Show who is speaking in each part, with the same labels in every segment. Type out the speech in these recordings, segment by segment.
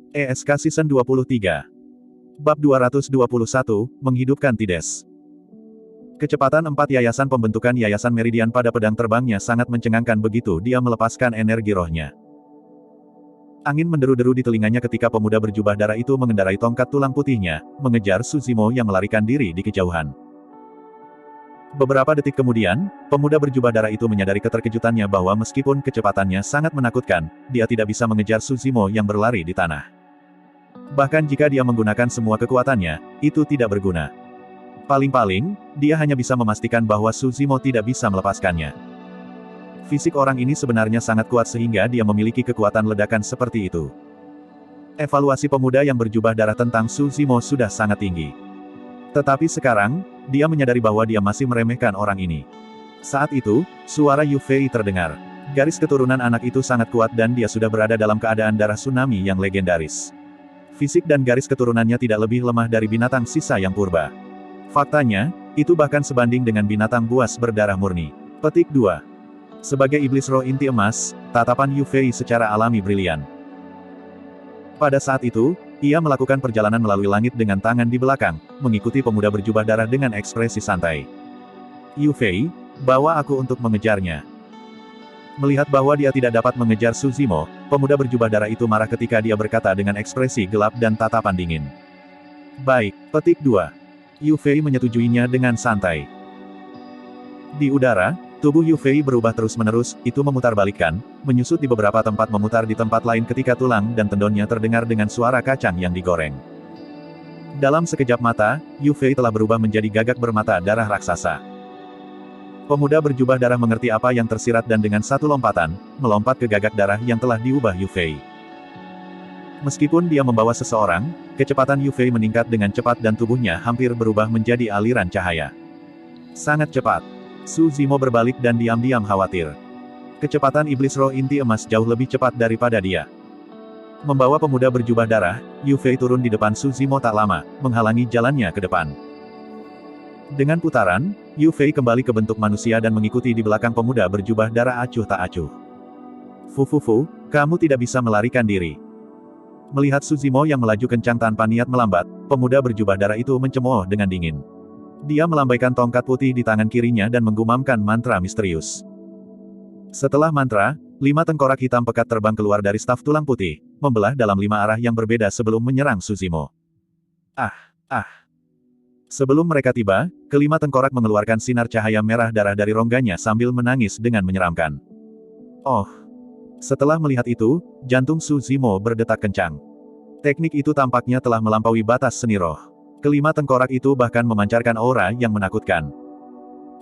Speaker 1: ESK Season 23. Bab 221, Menghidupkan Tides. Kecepatan 4 yayasan pembentukan yayasan Meridian pada pedang terbangnya sangat mencengangkan begitu dia melepaskan energi rohnya. Angin menderu-deru di telinganya ketika pemuda berjubah darah itu mengendarai tongkat tulang putihnya, mengejar Suzimo yang melarikan diri di kejauhan. Beberapa detik kemudian, pemuda berjubah darah itu menyadari keterkejutannya bahwa meskipun kecepatannya sangat menakutkan, dia tidak bisa mengejar Suzimo yang berlari di tanah. Bahkan jika dia menggunakan semua kekuatannya, itu tidak berguna. Paling-paling, dia hanya bisa memastikan bahwa Suzimo tidak bisa melepaskannya. Fisik orang ini sebenarnya sangat kuat sehingga dia memiliki kekuatan ledakan seperti itu. Evaluasi pemuda yang berjubah darah tentang Suzimo sudah sangat tinggi. Tetapi sekarang, dia menyadari bahwa dia masih meremehkan orang ini. Saat itu, suara Yu Fei terdengar. Garis keturunan anak itu sangat kuat dan dia sudah berada dalam keadaan darah tsunami yang legendaris. Fisik dan garis keturunannya tidak lebih lemah dari binatang sisa yang purba. Faktanya, itu bahkan sebanding dengan binatang buas berdarah murni. Petik 2. Sebagai iblis roh inti emas, tatapan Yu Fei secara alami brilian. Pada saat itu, ia melakukan perjalanan melalui langit dengan tangan di belakang, mengikuti pemuda berjubah darah dengan ekspresi santai. Yu Fei, bawa aku untuk mengejarnya. Melihat bahwa dia tidak dapat mengejar Suzimo, pemuda berjubah darah itu marah ketika dia berkata dengan ekspresi gelap dan tatapan dingin. Baik, petik 2. Yu Fei menyetujuinya dengan santai. Di udara, tubuh Yu Fei berubah terus-menerus, itu memutarbalikkan, menyusut di beberapa tempat memutar di tempat lain ketika tulang dan tendonnya terdengar dengan suara kacang yang digoreng. Dalam sekejap mata, Yu Fei telah berubah menjadi gagak bermata darah raksasa. Pemuda berjubah darah mengerti apa yang tersirat dan dengan satu lompatan, melompat ke gagak darah yang telah diubah Yu Fei. Meskipun dia membawa seseorang, kecepatan Yu Fei meningkat dengan cepat dan tubuhnya hampir berubah menjadi aliran cahaya. Sangat cepat. Suzimo berbalik dan diam-diam khawatir. Kecepatan iblis roh inti emas jauh lebih cepat daripada dia. Membawa pemuda berjubah darah, Yu Fei turun di depan Suzimo tak lama, menghalangi jalannya ke depan. Dengan putaran, Yu Fei kembali ke bentuk manusia dan mengikuti di belakang pemuda berjubah darah acuh tak acuh. Fu, kamu tidak bisa melarikan diri. Melihat Suzimo yang melaju kencang tanpa niat melambat, pemuda berjubah darah itu mencemooh dengan dingin. Dia melambaikan tongkat putih di tangan kirinya dan menggumamkan mantra misterius. Setelah mantra, 5 tengkorak hitam pekat terbang keluar dari staf tulang putih, membelah dalam 5 arah yang berbeda sebelum menyerang Suzimo. Sebelum mereka tiba, kelima tengkorak mengeluarkan sinar cahaya merah darah dari rongganya sambil menangis dengan menyeramkan. Oh! Setelah melihat itu, jantung Suzimo berdetak kencang. Teknik itu tampaknya telah melampaui batas seni roh. Kelima tengkorak itu bahkan memancarkan aura yang menakutkan.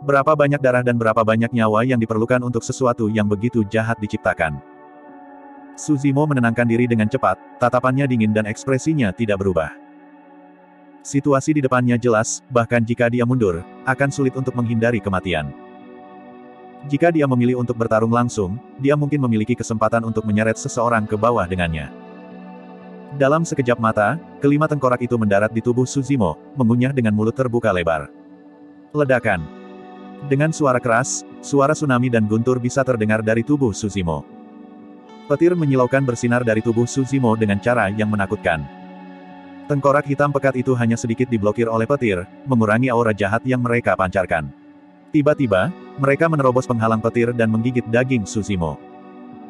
Speaker 1: Berapa banyak darah dan berapa banyak nyawa yang diperlukan untuk sesuatu yang begitu jahat diciptakan. Suzimo menenangkan diri dengan cepat, tatapannya dingin dan ekspresinya tidak berubah. Situasi di depannya jelas, bahkan jika dia mundur, akan sulit untuk menghindari kematian. Jika dia memilih untuk bertarung langsung, dia mungkin memiliki kesempatan untuk menyeret seseorang ke bawah dengannya. Dalam sekejap mata, kelima tengkorak itu mendarat di tubuh Suzimo, mengunyah dengan mulut terbuka lebar. Ledakan. Dengan suara keras, suara tsunami dan guntur bisa terdengar dari tubuh Suzimo. Petir menyilaukan bersinar dari tubuh Suzimo dengan cara yang menakutkan. Tengkorak hitam pekat itu hanya sedikit diblokir oleh petir, mengurangi aura jahat yang mereka pancarkan. Tiba-tiba, mereka menerobos penghalang petir dan menggigit daging Suzimo.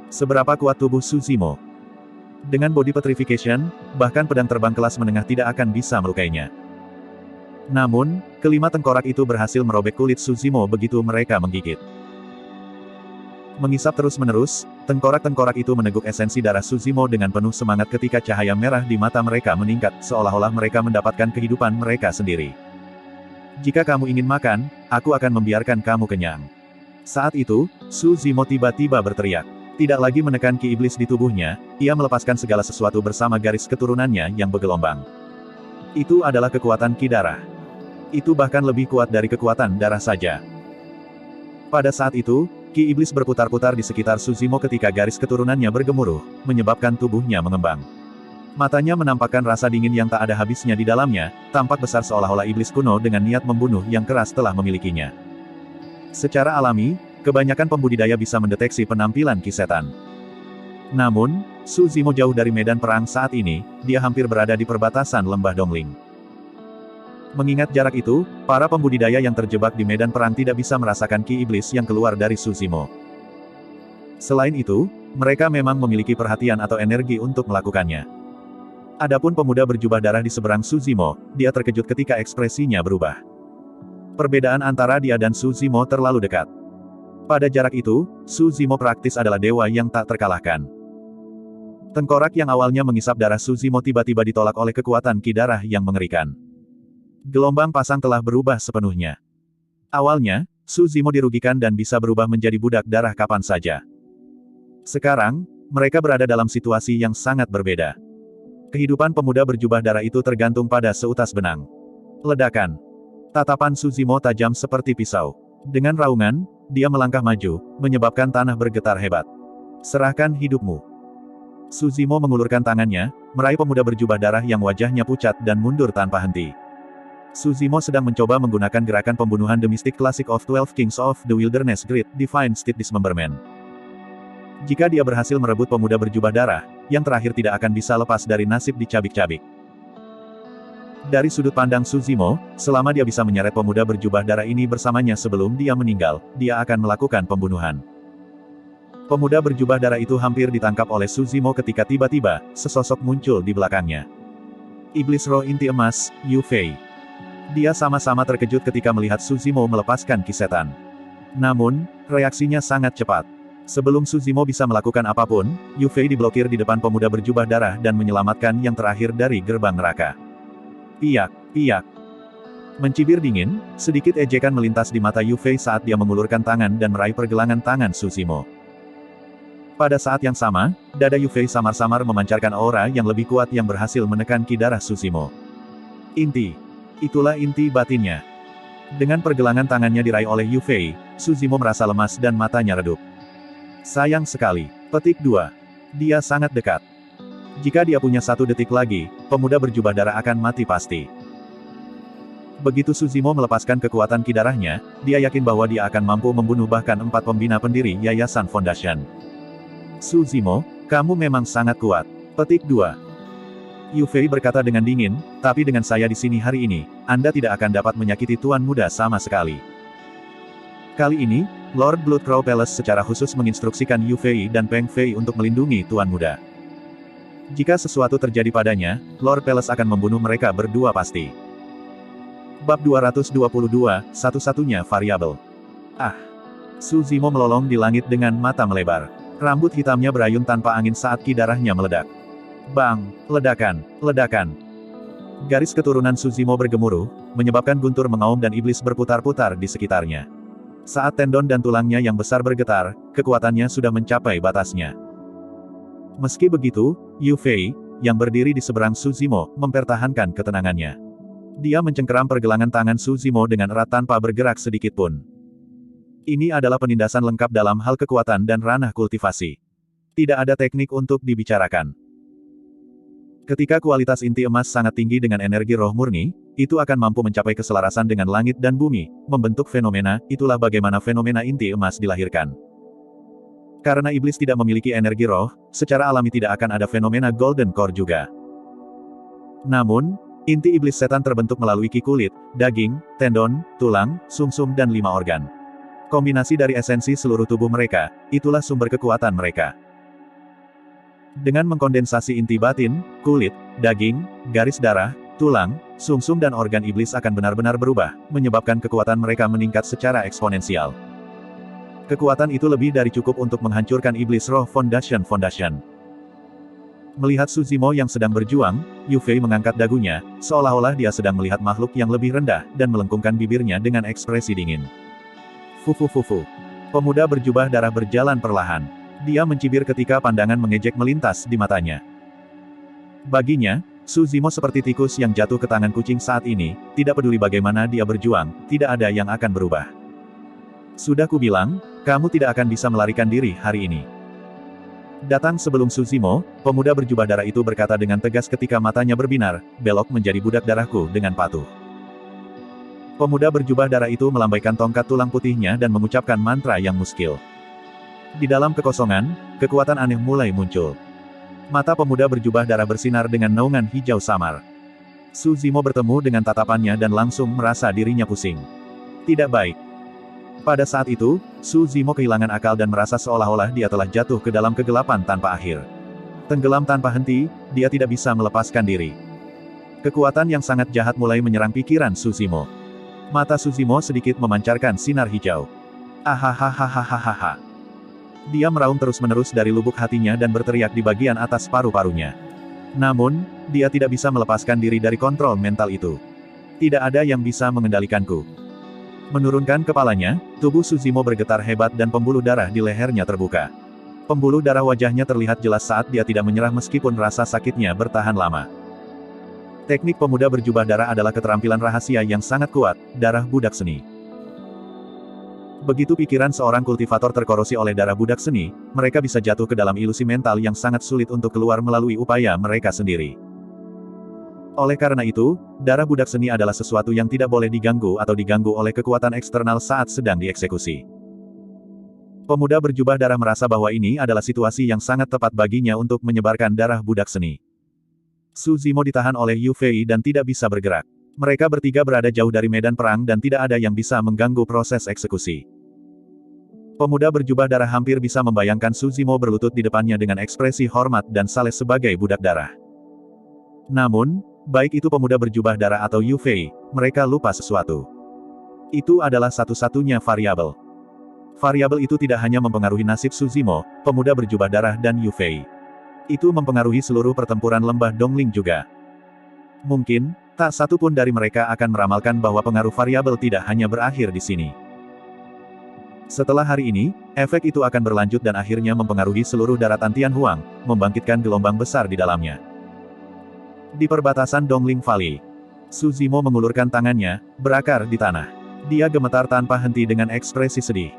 Speaker 1: Seberapa kuat tubuh Suzimo? Dengan body petrification, bahkan pedang terbang kelas menengah tidak akan bisa melukainya. Namun, kelima tengkorak itu berhasil merobek kulit Suzimo begitu mereka menggigit. Mengisap terus-menerus, tengkorak-tengkorak itu meneguk esensi darah Suzimo dengan penuh semangat ketika cahaya merah di mata mereka meningkat, seolah-olah mereka mendapatkan kehidupan mereka sendiri. Jika kamu ingin makan, aku akan membiarkan kamu kenyang. Saat itu, Suzimo tiba-tiba berteriak. Tidak lagi menekan ki iblis di tubuhnya, ia melepaskan segala sesuatu bersama garis keturunannya yang bergelombang. Itu adalah kekuatan ki darah. Itu bahkan lebih kuat dari kekuatan darah saja. Pada saat itu, ki iblis berputar-putar di sekitar Suzimo ketika garis keturunannya bergemuruh, menyebabkan tubuhnya mengembang. Matanya menampakkan rasa dingin yang tak ada habisnya di dalamnya, tampak besar seolah-olah iblis kuno dengan niat membunuh yang keras telah memilikinya. Secara alami, kebanyakan pembudidaya bisa mendeteksi penampilan ki setan. Namun, Suzimo jauh dari medan perang saat ini, dia hampir berada di perbatasan lembah Dongling. Mengingat jarak itu, para pembudidaya yang terjebak di medan perang tidak bisa merasakan ki iblis yang keluar dari Suzimo. Selain itu, mereka memang memiliki perhatian atau energi untuk melakukannya. Adapun pemuda berjubah darah di seberang Suzimo, dia terkejut ketika ekspresinya berubah. Perbedaan antara dia dan Suzimo terlalu dekat. Pada jarak itu, Suzimo praktis adalah dewa yang tak terkalahkan. Tengkorak yang awalnya mengisap darah Suzimo tiba-tiba ditolak oleh kekuatan ki darah yang mengerikan. Gelombang pasang telah berubah sepenuhnya. Awalnya, Suzimo dirugikan dan bisa berubah menjadi budak darah kapan saja. Sekarang, mereka berada dalam situasi yang sangat berbeda. Kehidupan pemuda berjubah darah itu tergantung pada seutas benang. Ledakan. Tatapan Suzimo tajam seperti pisau. Dengan raungan, dia melangkah maju, menyebabkan tanah bergetar hebat. Serahkan hidupmu. Suzimo mengulurkan tangannya, meraih pemuda berjubah darah yang wajahnya pucat dan mundur tanpa henti. Suzimo sedang mencoba menggunakan gerakan pembunuhan The Mystic Classic of 12 Kings of the Wilderness Grid, Divine Steed Dismemberment. Jika dia berhasil merebut pemuda berjubah darah, yang terakhir tidak akan bisa lepas dari nasib dicabik-cabik. Dari sudut pandang Suzimo, selama dia bisa menyeret pemuda berjubah darah ini bersamanya sebelum dia meninggal, dia akan melakukan pembunuhan. Pemuda berjubah darah itu hampir ditangkap oleh Suzimo ketika tiba-tiba, sesosok muncul di belakangnya. Iblis roh inti emas, Yu Fei. Dia sama-sama terkejut ketika melihat Suzimo melepaskan ki setan. Namun, reaksinya sangat cepat. Sebelum Suzimo bisa melakukan apapun, Yu Fei diblokir di depan pemuda berjubah darah dan menyelamatkan yang terakhir dari gerbang neraka. Piak, piak. Mencibir dingin, sedikit ejekan melintas di mata Yu Fei saat dia mengulurkan tangan dan meraih pergelangan tangan Suzimo. Pada saat yang sama, dada Yu Fei samar-samar memancarkan aura yang lebih kuat yang berhasil menekan ki darah Suzimo. Inti. Itulah inti batinnya. Dengan pergelangan tangannya diraih oleh Yu Fei, Suzimo merasa lemas dan matanya redup. Sayang sekali. Petik 2. Dia sangat dekat. Jika dia punya 1 detik lagi, pemuda berjubah darah akan mati pasti. Begitu Suzimo melepaskan kekuatan ki darahnya, dia yakin bahwa dia akan mampu membunuh bahkan 4 pembina pendiri Yayasan Foundation. Suzimo, kamu memang sangat kuat. Petik 2. Yu Fei berkata dengan dingin, tapi dengan saya di sini hari ini, Anda tidak akan dapat menyakiti Tuan Muda sama sekali. Kali ini, Lord Bloodcrow Palace secara khusus menginstruksikan Yu Fei dan Peng Fei untuk melindungi Tuan Muda. Jika sesuatu terjadi padanya, Lord Palace akan membunuh mereka berdua pasti. Bab 222, satu-satunya variabel. Ah! Suzimo melolong di langit dengan mata melebar. Rambut hitamnya berayun tanpa angin saat ki darahnya meledak. Bang! Ledakan! Ledakan! Garis keturunan Suzimo bergemuruh, menyebabkan guntur mengaum dan iblis berputar-putar di sekitarnya. Saat tendon dan tulangnya yang besar bergetar, kekuatannya sudah mencapai batasnya. Meski begitu, Yu Fei, yang berdiri di seberang Suzimo, mempertahankan ketenangannya. Dia mencengkeram pergelangan tangan Suzimo dengan erat tanpa bergerak sedikit pun. Ini adalah penindasan lengkap dalam hal kekuatan dan ranah kultivasi. Tidak ada teknik untuk dibicarakan. Ketika kualitas inti emas sangat tinggi dengan energi roh murni, itu akan mampu mencapai keselarasan dengan langit dan bumi, membentuk fenomena, itulah bagaimana fenomena inti emas dilahirkan. Karena iblis tidak memiliki energi roh, secara alami tidak akan ada fenomena Golden Core juga. Namun, inti iblis setan terbentuk melalui ki kulit, daging, tendon, tulang, sumsum dan 5 organ. Kombinasi dari esensi seluruh tubuh mereka, itulah sumber kekuatan mereka. Dengan mengkondensasi inti batin, kulit, daging, garis darah, tulang, sumsum dan organ iblis akan benar-benar berubah, menyebabkan kekuatan mereka meningkat secara eksponensial. Kekuatan itu lebih dari cukup untuk menghancurkan iblis roh Foundation. Melihat Suzimo yang sedang berjuang, Yu Fei mengangkat dagunya, seolah-olah dia sedang melihat makhluk yang lebih rendah, dan melengkungkan bibirnya dengan ekspresi dingin. Fufu. Pemuda berjubah darah berjalan perlahan. Dia mencibir ketika pandangan mengejek melintas di matanya. Baginya, Suzimo seperti tikus yang jatuh ke tangan kucing saat ini, tidak peduli bagaimana dia berjuang, tidak ada yang akan berubah. Sudah kubilang, kamu tidak akan bisa melarikan diri hari ini. Datang sebelum Suzimo, pemuda berjubah darah itu berkata dengan tegas ketika matanya berbinar, belok menjadi budak darahku dengan patuh. Pemuda berjubah darah itu melambaikan tongkat tulang putihnya dan mengucapkan mantra yang muskil. Di dalam kekosongan, kekuatan aneh mulai muncul. Mata pemuda berjubah darah bersinar dengan naungan hijau samar. Su Zimo bertemu dengan tatapannya dan langsung merasa dirinya pusing. Tidak baik. Pada saat itu, Su Zimo kehilangan akal dan merasa seolah-olah dia telah jatuh ke dalam kegelapan tanpa akhir. Tenggelam tanpa henti, dia tidak bisa melepaskan diri. Kekuatan yang sangat jahat mulai menyerang pikiran Su Zimo. Mata Su Zimo sedikit memancarkan sinar hijau. Ahahahahahaha. Dia meraung terus-menerus dari lubuk hatinya dan berteriak di bagian atas paru-parunya. Namun, dia tidak bisa melepaskan diri dari kontrol mental itu. Tidak ada yang bisa mengendalikanku. Menurunkan kepalanya, tubuh Su Zimo bergetar hebat dan pembuluh darah di lehernya terbuka. Pembuluh darah wajahnya terlihat jelas saat dia tidak menyerah meskipun rasa sakitnya bertahan lama. Teknik pemuda berjubah darah adalah keterampilan rahasia yang sangat kuat, darah budak seni. Begitu pikiran seorang kultivator terkorosi oleh darah budak seni, mereka bisa jatuh ke dalam ilusi mental yang sangat sulit untuk keluar melalui upaya mereka sendiri. Oleh karena itu, darah budak seni adalah sesuatu yang tidak boleh diganggu atau diganggu oleh kekuatan eksternal saat sedang dieksekusi. Pemuda berjubah darah merasa bahwa ini adalah situasi yang sangat tepat baginya untuk menyebarkan darah budak seni. Su Zimo ditahan oleh Yu Fei dan tidak bisa bergerak. Mereka bertiga berada jauh dari medan perang dan tidak ada yang bisa mengganggu proses eksekusi. Pemuda berjubah darah hampir bisa membayangkan Su Zimo berlutut di depannya dengan ekspresi hormat dan saleh sebagai budak darah. Namun, baik itu pemuda berjubah darah atau Yu Fei, mereka lupa sesuatu. Itu adalah satu-satunya variabel. Variabel itu tidak hanya mempengaruhi nasib Su Zimo, pemuda berjubah darah dan Yu Fei. Itu mempengaruhi seluruh pertempuran lembah Dongling juga. Mungkin, tak satu pun dari mereka akan meramalkan bahwa pengaruh variabel tidak hanya berakhir di sini. Setelah hari ini, efek itu akan berlanjut dan akhirnya mempengaruhi seluruh daratan Tianhuang, membangkitkan gelombang besar di dalamnya. Di perbatasan Dongling Valley, Su Zimo mengulurkan tangannya, berakar di tanah. Dia gemetar tanpa henti dengan ekspresi sedih.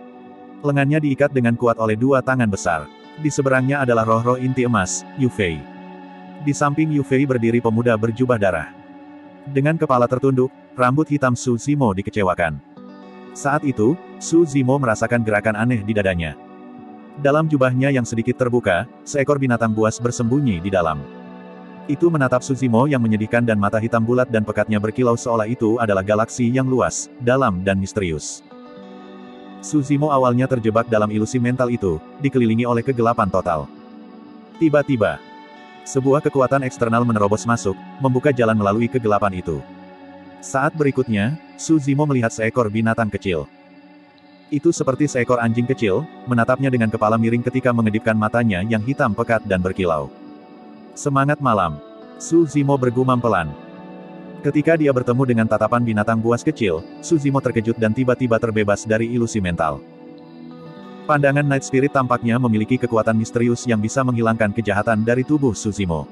Speaker 1: Lengannya diikat dengan kuat oleh dua tangan besar. Di seberangnya adalah roh-roh inti emas, Yu Fei. Di samping Yu Fei berdiri pemuda berjubah darah. Dengan kepala tertunduk, rambut hitam Su Zimo dikecewakan. Saat itu, Su Zimo merasakan gerakan aneh di dadanya. Dalam jubahnya yang sedikit terbuka, seekor binatang buas bersembunyi di dalam. Itu menatap Su Zimo yang menyedihkan dan mata hitam bulat dan pekatnya berkilau seolah itu adalah galaksi yang luas, dalam dan misterius. Su Zimo awalnya terjebak dalam ilusi mental itu, dikelilingi oleh kegelapan total. Tiba-tiba, sebuah kekuatan eksternal menerobos masuk, membuka jalan melalui kegelapan itu. Saat berikutnya, Su Zimo melihat seekor binatang kecil. Itu seperti seekor anjing kecil, menatapnya dengan kepala miring ketika mengedipkan matanya yang hitam pekat dan berkilau. Semangat malam. Su Zimo bergumam pelan. Ketika dia bertemu dengan tatapan binatang buas kecil, Su Zimo terkejut dan tiba-tiba terbebas dari ilusi mental. Pandangan Night Spirit tampaknya memiliki kekuatan misterius yang bisa menghilangkan kejahatan dari tubuh Su Zimo.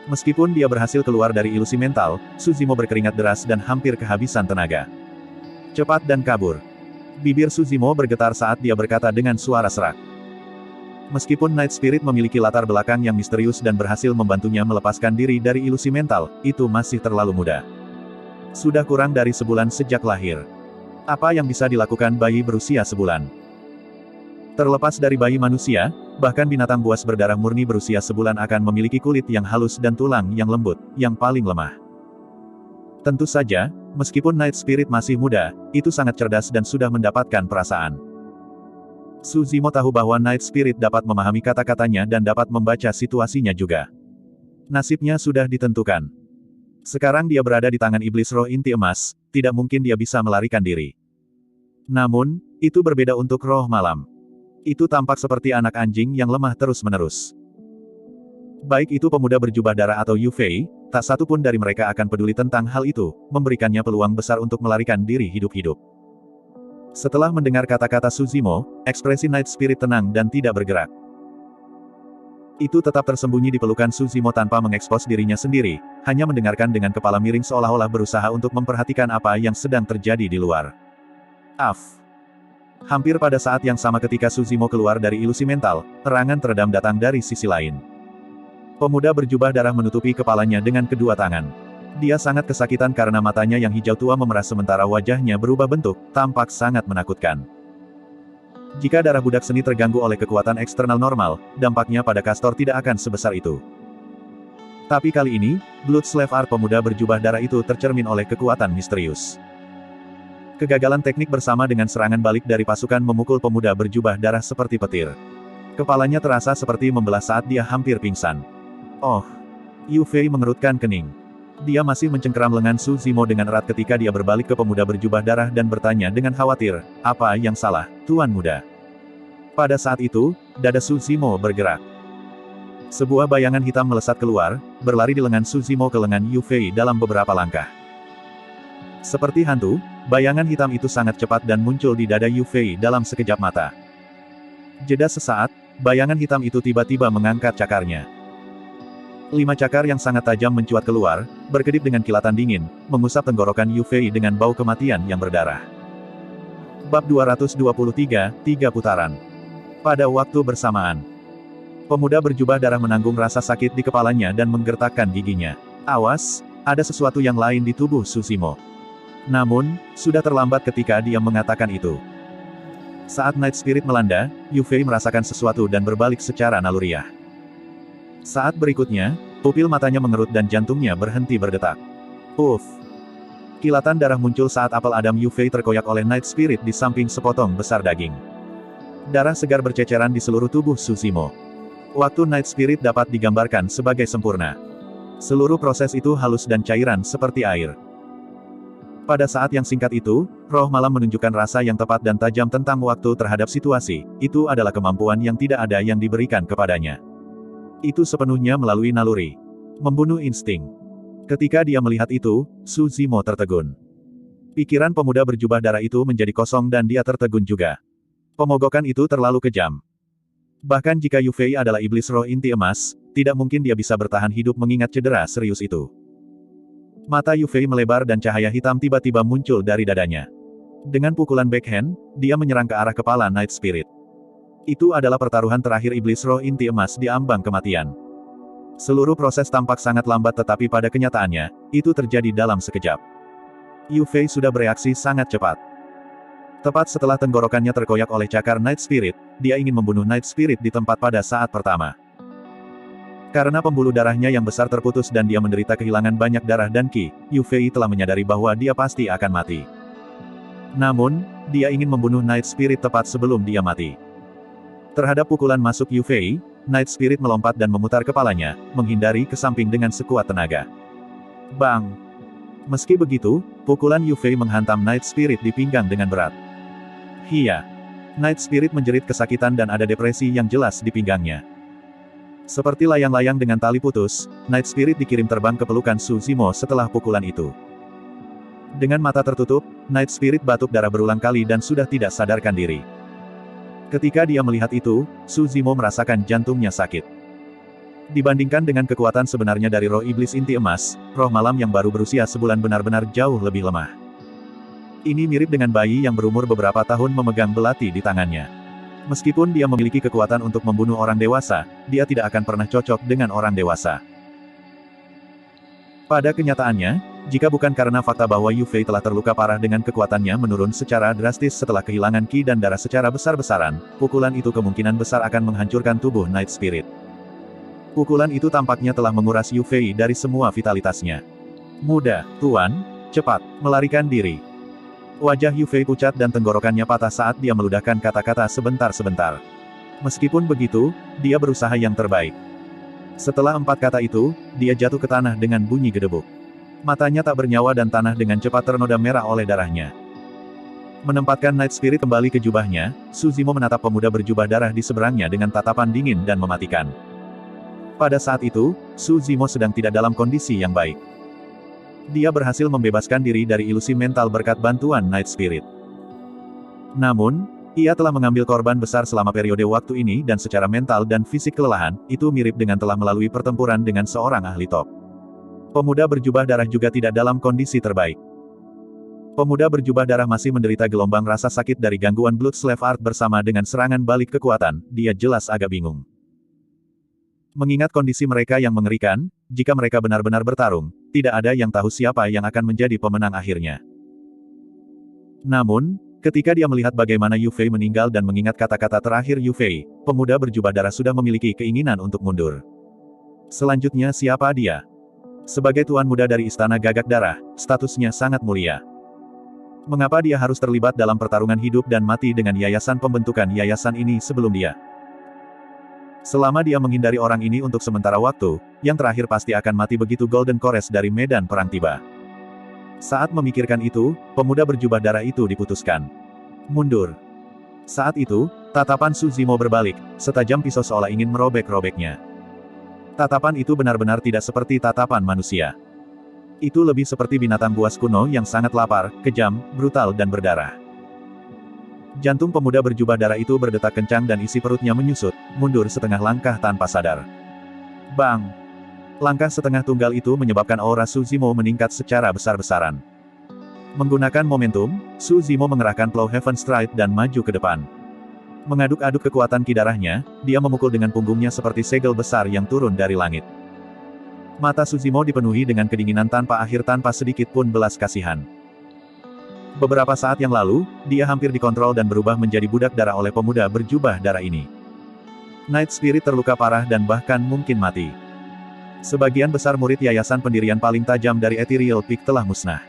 Speaker 1: Meskipun dia berhasil keluar dari ilusi mental, Su Zimo berkeringat deras dan hampir kehabisan tenaga. Cepat dan kabur. Bibir Su Zimo bergetar saat dia berkata dengan suara serak. Meskipun Night Spirit memiliki latar belakang yang misterius dan berhasil membantunya melepaskan diri dari ilusi mental, itu masih terlalu muda. Sudah kurang dari sebulan sejak lahir. Apa yang bisa dilakukan bayi berusia sebulan? Terlepas dari bayi manusia, bahkan binatang buas berdarah murni berusia sebulan akan memiliki kulit yang halus dan tulang yang lembut, yang paling lemah. Tentu saja, meskipun Night Spirit masih muda, itu sangat cerdas dan sudah mendapatkan perasaan. Su Zimo tahu bahwa Night Spirit dapat memahami kata-katanya dan dapat membaca situasinya juga. Nasibnya sudah ditentukan. Sekarang dia berada di tangan iblis roh inti emas, tidak mungkin dia bisa melarikan diri. Namun, itu berbeda untuk roh malam. Itu tampak seperti anak anjing yang lemah terus-menerus. Baik itu pemuda berjubah darah atau Yu Fei, tak satu pun dari mereka akan peduli tentang hal itu, memberikannya peluang besar untuk melarikan diri hidup-hidup. Setelah mendengar kata-kata Su Zimo, ekspresi Night Spirit tenang dan tidak bergerak. Itu tetap tersembunyi di pelukan Su Zimo tanpa mengekspos dirinya sendiri, hanya mendengarkan dengan kepala miring seolah-olah berusaha untuk memperhatikan apa yang sedang terjadi di luar. Hampir pada saat yang sama ketika Su Zimo keluar dari ilusi mental, terangan teredam datang dari sisi lain. Pemuda berjubah darah menutupi kepalanya dengan kedua tangan. Dia sangat kesakitan karena matanya yang hijau tua memerah sementara wajahnya berubah bentuk, tampak sangat menakutkan. Jika darah budak seni terganggu oleh kekuatan eksternal normal, dampaknya pada Castor tidak akan sebesar itu. Tapi kali ini, Blood Slave Art pemuda berjubah darah itu tercermin oleh kekuatan misterius. Kegagalan teknik bersama dengan serangan balik dari pasukan memukul pemuda berjubah darah seperti petir. Kepalanya terasa seperti membelah saat dia hampir pingsan. Oh! Yu Fei mengerutkan kening. Dia masih mencengkeram lengan Su Zimo dengan erat ketika dia berbalik ke pemuda berjubah darah dan bertanya dengan khawatir, "Apa yang salah, Tuan Muda?" Pada saat itu, dada Su Zimo bergerak. Sebuah bayangan hitam melesat keluar, berlari di lengan Su Zimo ke lengan Yu Fei dalam beberapa langkah. Seperti hantu, bayangan hitam itu sangat cepat dan muncul di dada Yu Fei dalam sekejap mata. Jeda sesaat, bayangan hitam itu tiba-tiba mengangkat cakarnya. 5 cakar yang sangat tajam mencuat keluar, berkedip dengan kilatan dingin, mengusap tenggorokan Yu Fei dengan bau kematian yang berdarah. Bab 223, 3 putaran. Pada waktu bersamaan, pemuda berjubah darah menanggung rasa sakit di kepalanya dan menggertakkan giginya. Awas, ada sesuatu yang lain di tubuh Su Zimo. Namun, sudah terlambat ketika dia mengatakan itu. Saat Night Spirit melanda, Yu Fei merasakan sesuatu dan berbalik secara naluriah. Saat berikutnya, pupil matanya mengerut dan jantungnya berhenti berdetak. Uff! Kilatan darah muncul saat apel Adam Yu Fei terkoyak oleh Night Spirit di samping sepotong besar daging. Darah segar berceceran di seluruh tubuh Su Zimo. Waktu Night Spirit dapat digambarkan sebagai sempurna. Seluruh proses itu halus dan cairan seperti air. Pada saat yang singkat itu, roh malam menunjukkan rasa yang tepat dan tajam tentang waktu terhadap situasi. Itu adalah kemampuan yang tidak ada yang diberikan kepadanya. Itu sepenuhnya melalui naluri. Membunuh insting. Ketika dia melihat itu, Su Zimo tertegun. Pikiran pemuda berjubah darah itu menjadi kosong dan dia tertegun juga. Pemogokan itu terlalu kejam. Bahkan jika Yu Fei adalah iblis roh inti emas, tidak mungkin dia bisa bertahan hidup mengingat cedera serius itu. Mata Yu Fei melebar dan cahaya hitam tiba-tiba muncul dari dadanya. Dengan pukulan backhand, dia menyerang ke arah kepala Night Spirit. Itu adalah pertaruhan terakhir iblis roh inti emas di ambang kematian. Seluruh proses tampak sangat lambat tetapi pada kenyataannya, itu terjadi dalam sekejap. Yu Fei sudah bereaksi sangat cepat. Tepat setelah tenggorokannya terkoyak oleh cakar Night Spirit, dia ingin membunuh Night Spirit di tempat pada saat pertama. Karena pembuluh darahnya yang besar terputus dan dia menderita kehilangan banyak darah dan ki, Yu Fei telah menyadari bahwa dia pasti akan mati. Namun, dia ingin membunuh Night Spirit tepat sebelum dia mati. Terhadap pukulan masuk Yu Fei, Night Spirit melompat dan memutar kepalanya, menghindari ke samping dengan sekuat tenaga. Bang! Meski begitu, pukulan Yu Fei menghantam Night Spirit di pinggang dengan berat. Hia! Night Spirit menjerit kesakitan dan ada depresi yang jelas di pinggangnya. Seperti layang-layang dengan tali putus, Night Spirit dikirim terbang ke pelukan Su Zimo setelah pukulan itu. Dengan mata tertutup, Night Spirit batuk darah berulang kali dan sudah tidak sadarkan diri. Ketika dia melihat itu, Su Zimo merasakan jantungnya sakit. Dibandingkan dengan kekuatan sebenarnya dari roh iblis inti emas, roh malam yang baru berusia sebulan benar-benar jauh lebih lemah. Ini mirip dengan bayi yang berumur beberapa tahun memegang belati di tangannya. Meskipun dia memiliki kekuatan untuk membunuh orang dewasa, dia tidak akan pernah cocok dengan orang dewasa. Pada kenyataannya, jika bukan karena fakta bahwa Yu Fei telah terluka parah dengan kekuatannya menurun secara drastis setelah kehilangan ki dan darah secara besar-besaran, pukulan itu kemungkinan besar akan menghancurkan tubuh Night Spirit. Pukulan itu tampaknya telah menguras Yu Fei dari semua vitalitasnya. Muda, Tuan, cepat, melarikan diri. Wajah Yu Fei pucat dan tenggorokannya patah saat dia meludahkan kata-kata sebentar-sebentar. Meskipun begitu, dia berusaha yang terbaik. Setelah 4 kata itu, dia jatuh ke tanah dengan bunyi gedebuk. Matanya tak bernyawa dan tanah dengan cepat ternoda merah oleh darahnya. Menempatkan Night Spirit kembali ke jubahnya, Su Zimo menatap pemuda berjubah darah di seberangnya dengan tatapan dingin dan mematikan. Pada saat itu, Su Zimo sedang tidak dalam kondisi yang baik. Dia berhasil membebaskan diri dari ilusi mental berkat bantuan Night Spirit. Namun, ia telah mengambil korban besar selama periode waktu ini dan secara mental dan fisik kelelahan, itu mirip dengan telah melalui pertempuran dengan seorang ahli top. Pemuda berjubah darah juga tidak dalam kondisi terbaik. Pemuda berjubah darah masih menderita gelombang rasa sakit dari gangguan Blood Slave Art bersama dengan serangan balik kekuatan, dia jelas agak bingung. Mengingat kondisi mereka yang mengerikan, jika mereka benar-benar bertarung, tidak ada yang tahu siapa yang akan menjadi pemenang akhirnya. Namun, Ketika dia melihat bagaimana Yu Fei meninggal dan mengingat kata-kata terakhir Yu Fei, pemuda berjubah darah sudah memiliki keinginan untuk mundur. Selanjutnya siapa dia? Sebagai tuan muda dari Istana Gagak Darah, statusnya sangat mulia. Mengapa dia harus terlibat dalam pertarungan hidup dan mati dengan yayasan pembentukan yayasan ini sebelum dia? Selama dia menghindari orang ini untuk sementara waktu, yang terakhir pasti akan mati begitu Golden Chorus dari medan perang tiba. Saat memikirkan itu, pemuda berjubah darah itu diputuskan mundur. Saat itu, tatapan Su Zimo berbalik, setajam pisau seolah ingin merobek-robeknya. Tatapan itu benar-benar tidak seperti tatapan manusia. Itu lebih seperti binatang buas kuno yang sangat lapar, kejam, brutal dan berdarah. Jantung pemuda berjubah darah itu berdetak kencang dan isi perutnya menyusut, mundur setengah langkah tanpa sadar. Bang! Langkah setengah tunggal itu menyebabkan aura Su Zimo meningkat secara besar-besaran. Menggunakan momentum, Su Zimo mengerahkan Plow Heaven Stride dan maju ke depan. Mengaduk-aduk kekuatan ki darahnya, dia memukul dengan punggungnya seperti segel besar yang turun dari langit. Mata Su Zimo dipenuhi dengan kedinginan tanpa akhir tanpa sedikit pun belas kasihan. Beberapa saat yang lalu, dia hampir dikontrol dan berubah menjadi budak darah oleh pemuda berjubah darah ini. Night Spirit terluka parah dan bahkan mungkin mati. Sebagian besar murid yayasan pendirian paling tajam dari Ethereal Peak telah musnah.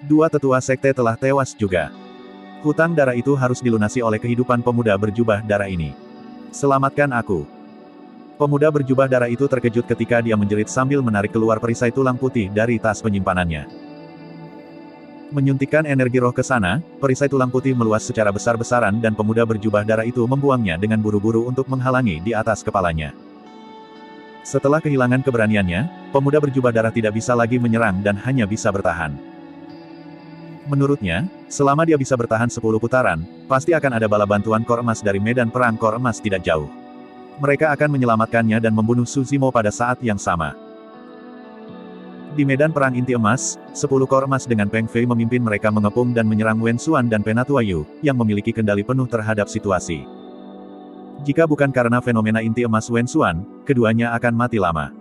Speaker 1: Dua tetua sekte telah tewas juga. Hutang darah itu harus dilunasi oleh kehidupan pemuda berjubah darah ini. Selamatkan aku. Pemuda berjubah darah itu terkejut ketika dia menjerit sambil menarik keluar perisai tulang putih dari tas penyimpanannya. Menyuntikkan energi roh ke sana, perisai tulang putih meluas secara besar-besaran dan pemuda berjubah darah itu membuangnya dengan buru-buru untuk menghalangi di atas kepalanya. Setelah kehilangan keberaniannya, pemuda berjubah darah tidak bisa lagi menyerang dan hanya bisa bertahan. Menurutnya, selama dia bisa bertahan 10 putaran, pasti akan ada bala bantuan kor emas dari medan perang kor emas tidak jauh. Mereka akan menyelamatkannya dan membunuh Su Zimo pada saat yang sama. Di medan perang inti emas, 10 kor emas dengan Peng Fei memimpin mereka mengepung dan menyerang Wen Xuan dan Penatua Yu, yang memiliki kendali penuh terhadap situasi. Jika bukan karena fenomena inti emas Wen Xuan, keduanya akan mati lama.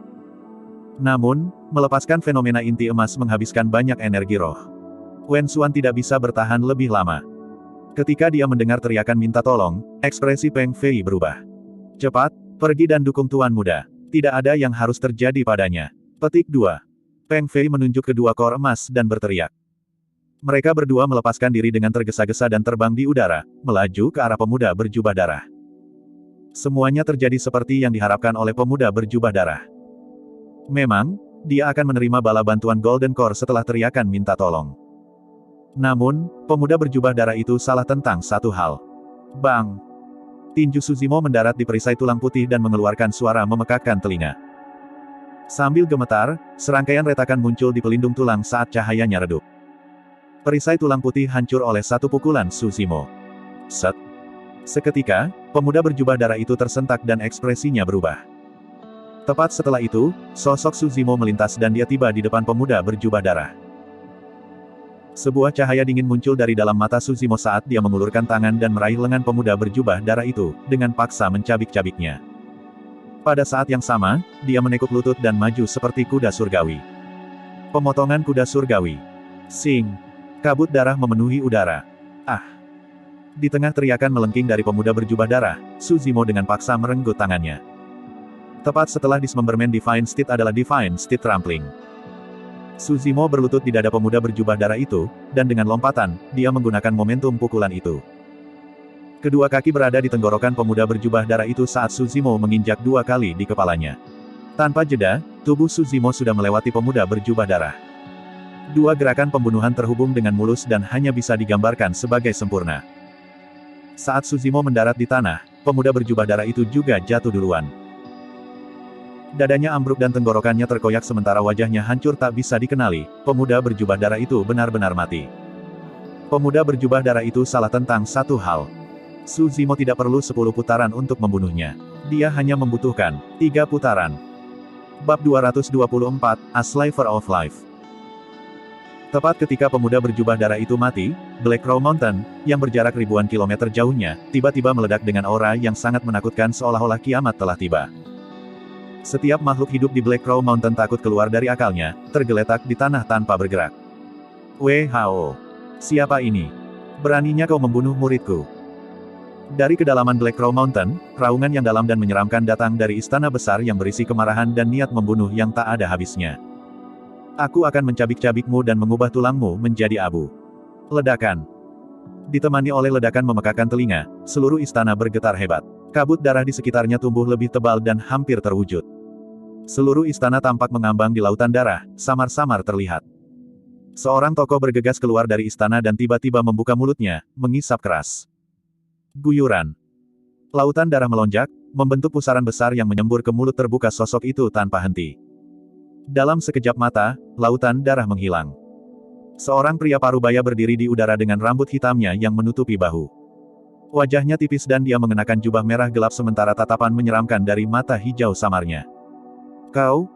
Speaker 1: Namun, melepaskan fenomena inti emas menghabiskan banyak energi roh. Wen Xuan tidak bisa bertahan lebih lama. Ketika dia mendengar teriakan minta tolong, ekspresi Peng Fei berubah. Cepat, pergi dan dukung tuan muda. Tidak ada yang harus terjadi padanya. Petik 2. Peng Fei menunjuk kedua kor emas dan berteriak. Mereka berdua melepaskan diri dengan tergesa-gesa dan terbang di udara, melaju ke arah pemuda berjubah darah. Semuanya terjadi seperti yang diharapkan oleh pemuda berjubah darah. Memang, dia akan menerima bala bantuan Golden Core setelah teriakan minta tolong. Namun, pemuda berjubah darah itu salah tentang satu hal. Bang! Tinju Su Zimo mendarat di perisai tulang putih dan mengeluarkan suara memekakkan telinga. Sambil gemetar, serangkaian retakan muncul di pelindung tulang saat cahayanya redup. Perisai tulang putih hancur oleh satu pukulan Su Zimo. Set! Seketika, pemuda berjubah darah itu tersentak dan ekspresinya berubah. Tepat setelah itu, sosok Su Zimo melintas dan dia tiba di depan pemuda berjubah darah. Sebuah cahaya dingin muncul dari dalam mata Su Zimo saat dia mengulurkan tangan dan meraih lengan pemuda berjubah darah itu, dengan paksa mencabik-cabiknya. Pada saat yang sama, dia menekuk lutut dan maju seperti kuda surgawi. Pemotongan kuda surgawi. Sing! Kabut darah memenuhi udara. Ah! Di tengah teriakan melengking dari pemuda berjubah darah, Su Zimo dengan paksa merenggut tangannya. Tepat setelah Dismemberment Divine Steed adalah Divine Steed Trampling. Su Zimo berlutut di dada pemuda berjubah darah itu, dan dengan lompatan, dia menggunakan momentum pukulan itu. Kedua kaki berada di tenggorokan pemuda berjubah darah itu saat Su Zimo menginjak 2 kali di kepalanya. Tanpa jeda, tubuh Su Zimo sudah melewati pemuda berjubah darah. Dua gerakan pembunuhan terhubung dengan mulus dan hanya bisa digambarkan sebagai sempurna. Saat Su Zimo mendarat di tanah, pemuda berjubah darah itu juga jatuh duluan. Dadanya ambruk dan tenggorokannya terkoyak sementara wajahnya hancur tak bisa dikenali, pemuda berjubah darah itu benar-benar mati. Pemuda berjubah darah itu salah tentang satu hal. Su Zimo tidak perlu 10 putaran untuk membunuhnya. Dia hanya membutuhkan 3 putaran. Bab 224, A Sliver of Life. Tepat ketika pemuda berjubah darah itu mati, Black Crow Mountain, yang berjarak ribuan kilometer jauhnya, tiba-tiba meledak dengan aura yang sangat menakutkan seolah-olah kiamat telah tiba. Setiap makhluk hidup di Black Crow Mountain takut keluar dari akalnya, tergeletak di tanah tanpa bergerak. WHO. Siapa ini? Beraninya kau membunuh muridku. Dari kedalaman Black Crow Mountain, raungan yang dalam dan menyeramkan datang dari istana besar yang berisi kemarahan dan niat membunuh yang tak ada habisnya. Aku akan mencabik-cabikmu dan mengubah tulangmu menjadi abu. Ledakan. Ditemani oleh ledakan memekakan telinga, seluruh istana bergetar hebat. Kabut darah di sekitarnya tumbuh lebih tebal dan hampir terwujud. Seluruh istana tampak mengambang di lautan darah, samar-samar terlihat. Seorang tokoh bergegas keluar dari istana dan tiba-tiba membuka mulutnya, mengisap keras. Guyuran. Lautan darah melonjak, membentuk pusaran besar yang menyembur ke mulut terbuka sosok itu tanpa henti. Dalam sekejap mata, lautan darah menghilang. Seorang pria parubaya berdiri di udara dengan rambut hitamnya yang menutupi bahu. Wajahnya tipis dan dia mengenakan jubah merah gelap sementara tatapan menyeramkan dari mata hijau samarnya. Kau.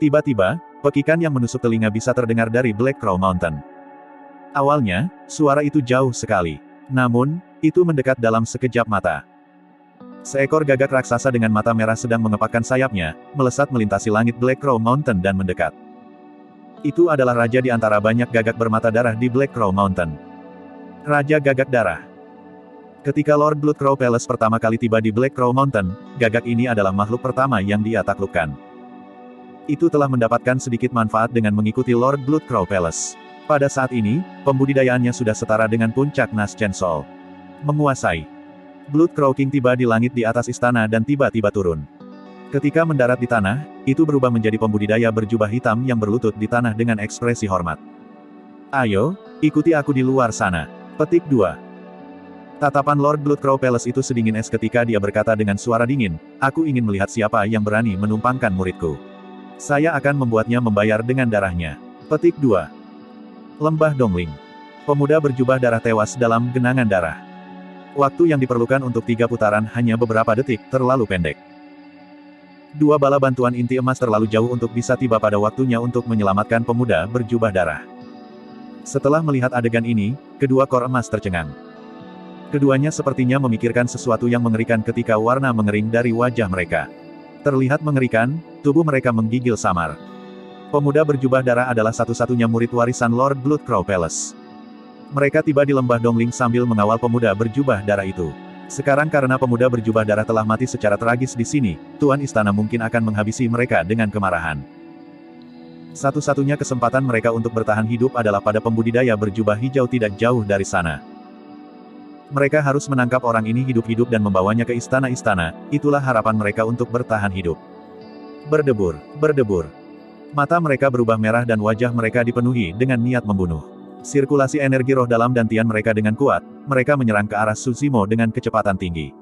Speaker 1: Tiba-tiba, pekikan yang menusuk telinga bisa terdengar dari Black Crow Mountain. Awalnya, suara itu jauh sekali. Namun, itu mendekat dalam sekejap mata. Seekor gagak raksasa dengan mata merah sedang mengepakkan sayapnya, melesat melintasi langit Black Crow Mountain dan mendekat. Itu adalah raja di antara banyak gagak bermata darah di Black Crow Mountain. Raja Gagak Darah. Ketika Lord Blood Crow Palace pertama kali tiba di Black Crow Mountain, gagak ini adalah makhluk pertama yang dia taklukkan. Itu telah mendapatkan sedikit manfaat dengan mengikuti Lord Blood Crow Palace. Pada saat ini, pembudidayaannya sudah setara dengan puncak Nas Chancel. Menguasai. Blood Crow King tiba di langit di atas istana dan tiba-tiba turun. Ketika mendarat di tanah, itu berubah menjadi pembudidaya berjubah hitam yang berlutut di tanah dengan ekspresi hormat. Ayo, ikuti aku di luar sana. Petik 2. Tatapan Lord Blood Crow Palace itu sedingin es ketika dia berkata dengan suara dingin, aku ingin melihat siapa yang berani menumpangkan muridku. Saya akan membuatnya membayar dengan darahnya. Petik 2. Lembah Dongling. Pemuda berjubah darah tewas dalam genangan darah. Waktu yang diperlukan untuk 3 putaran hanya beberapa detik, terlalu pendek. 2 bala bantuan inti emas terlalu jauh untuk bisa tiba pada waktunya untuk menyelamatkan pemuda berjubah darah. Setelah melihat adegan ini, kedua kor emas tercengang. Keduanya sepertinya memikirkan sesuatu yang mengerikan ketika warna mengering dari wajah mereka. Terlihat mengerikan, tubuh mereka menggigil samar. Pemuda berjubah darah adalah satu-satunya murid warisan Lord Blood Crow Palace. Mereka tiba di lembah Dongling sambil mengawal pemuda berjubah darah itu. Sekarang karena pemuda berjubah darah telah mati secara tragis di sini, Tuan Istana mungkin akan menghabisi mereka dengan kemarahan. Satu-satunya kesempatan mereka untuk bertahan hidup adalah pada pembudidaya berjubah hijau tidak jauh dari sana. Mereka harus menangkap orang ini hidup-hidup dan membawanya ke istana-istana, itulah harapan mereka untuk bertahan hidup. Berdebur. Mata mereka berubah merah dan wajah mereka dipenuhi dengan niat membunuh. Sirkulasi energi roh dalam dantian mereka dengan kuat, mereka menyerang ke arah Su Zimo dengan kecepatan tinggi.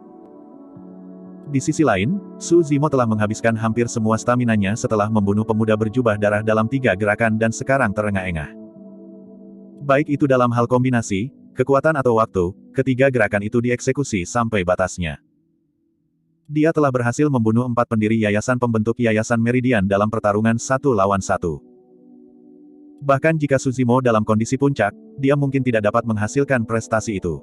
Speaker 1: Di sisi lain, Su Zimo telah menghabiskan hampir semua staminanya setelah membunuh pemuda berjubah darah dalam 3 gerakan dan sekarang terengah-engah. Baik itu dalam hal kombinasi, kekuatan atau waktu, ketiga gerakan itu dieksekusi sampai batasnya. Dia telah berhasil membunuh 4 pendiri yayasan pembentuk Yayasan Meridian dalam pertarungan 1 lawan 1. Bahkan jika Su Zimo dalam kondisi puncak, dia mungkin tidak dapat menghasilkan prestasi itu.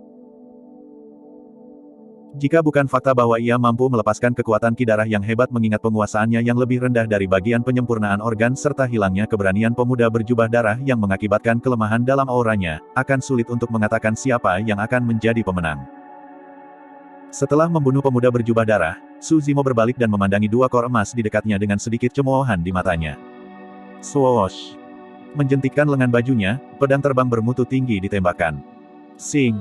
Speaker 1: Jika bukan fakta bahwa ia mampu melepaskan kekuatan ki darah yang hebat mengingat penguasaannya yang lebih rendah dari bagian penyempurnaan organ serta hilangnya keberanian pemuda berjubah darah yang mengakibatkan kelemahan dalam auranya, akan sulit untuk mengatakan siapa yang akan menjadi pemenang. Setelah membunuh pemuda berjubah darah, Su Zimo berbalik dan memandangi 2 kor emas di dekatnya dengan sedikit cemoohan di matanya. Swoosh! Menjentikkan lengan bajunya, pedang terbang bermutu tinggi ditembakkan. Sing!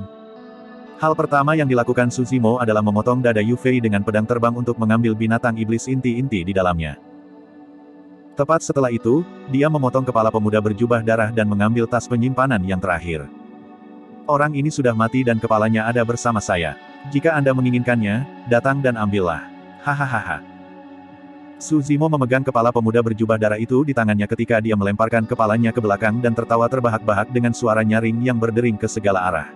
Speaker 1: Hal pertama yang dilakukan Su Zimo adalah memotong dada Yu Fei dengan pedang terbang untuk mengambil binatang iblis inti-inti di dalamnya. Tepat setelah itu, dia memotong kepala pemuda berjubah darah dan mengambil tas penyimpanan yang terakhir. Orang ini sudah mati dan kepalanya ada bersama saya. Jika Anda menginginkannya, datang dan ambillah. Hahaha. Su Zimo memegang kepala pemuda berjubah darah itu di tangannya ketika dia melemparkan kepalanya ke belakang dan tertawa terbahak-bahak dengan suara nyaring yang berdering ke segala arah.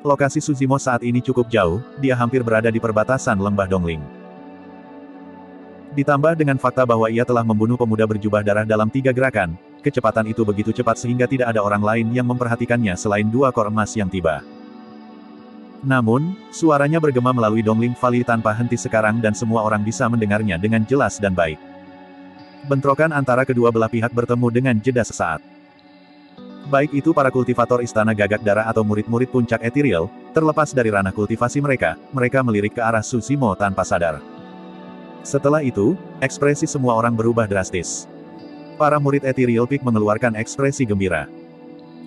Speaker 1: Lokasi Su Zimo saat ini cukup jauh, dia hampir berada di perbatasan lembah Dongling. Ditambah dengan fakta bahwa ia telah membunuh pemuda berjubah darah dalam 3 gerakan, kecepatan itu begitu cepat sehingga tidak ada orang lain yang memperhatikannya selain 2 kor emas yang tiba. Namun, suaranya bergema melalui Dongling Valley tanpa henti sekarang dan semua orang bisa mendengarnya dengan jelas dan baik. Bentrokan antara kedua belah pihak bertemu dengan jeda sesaat. Baik itu para kultivator Istana Gagak Darah atau murid-murid puncak Ethereal, terlepas dari ranah kultivasi mereka, mereka melirik ke arah Su Zimo tanpa sadar. Setelah itu, ekspresi semua orang berubah drastis. Para murid Ethereal Peak mengeluarkan ekspresi gembira.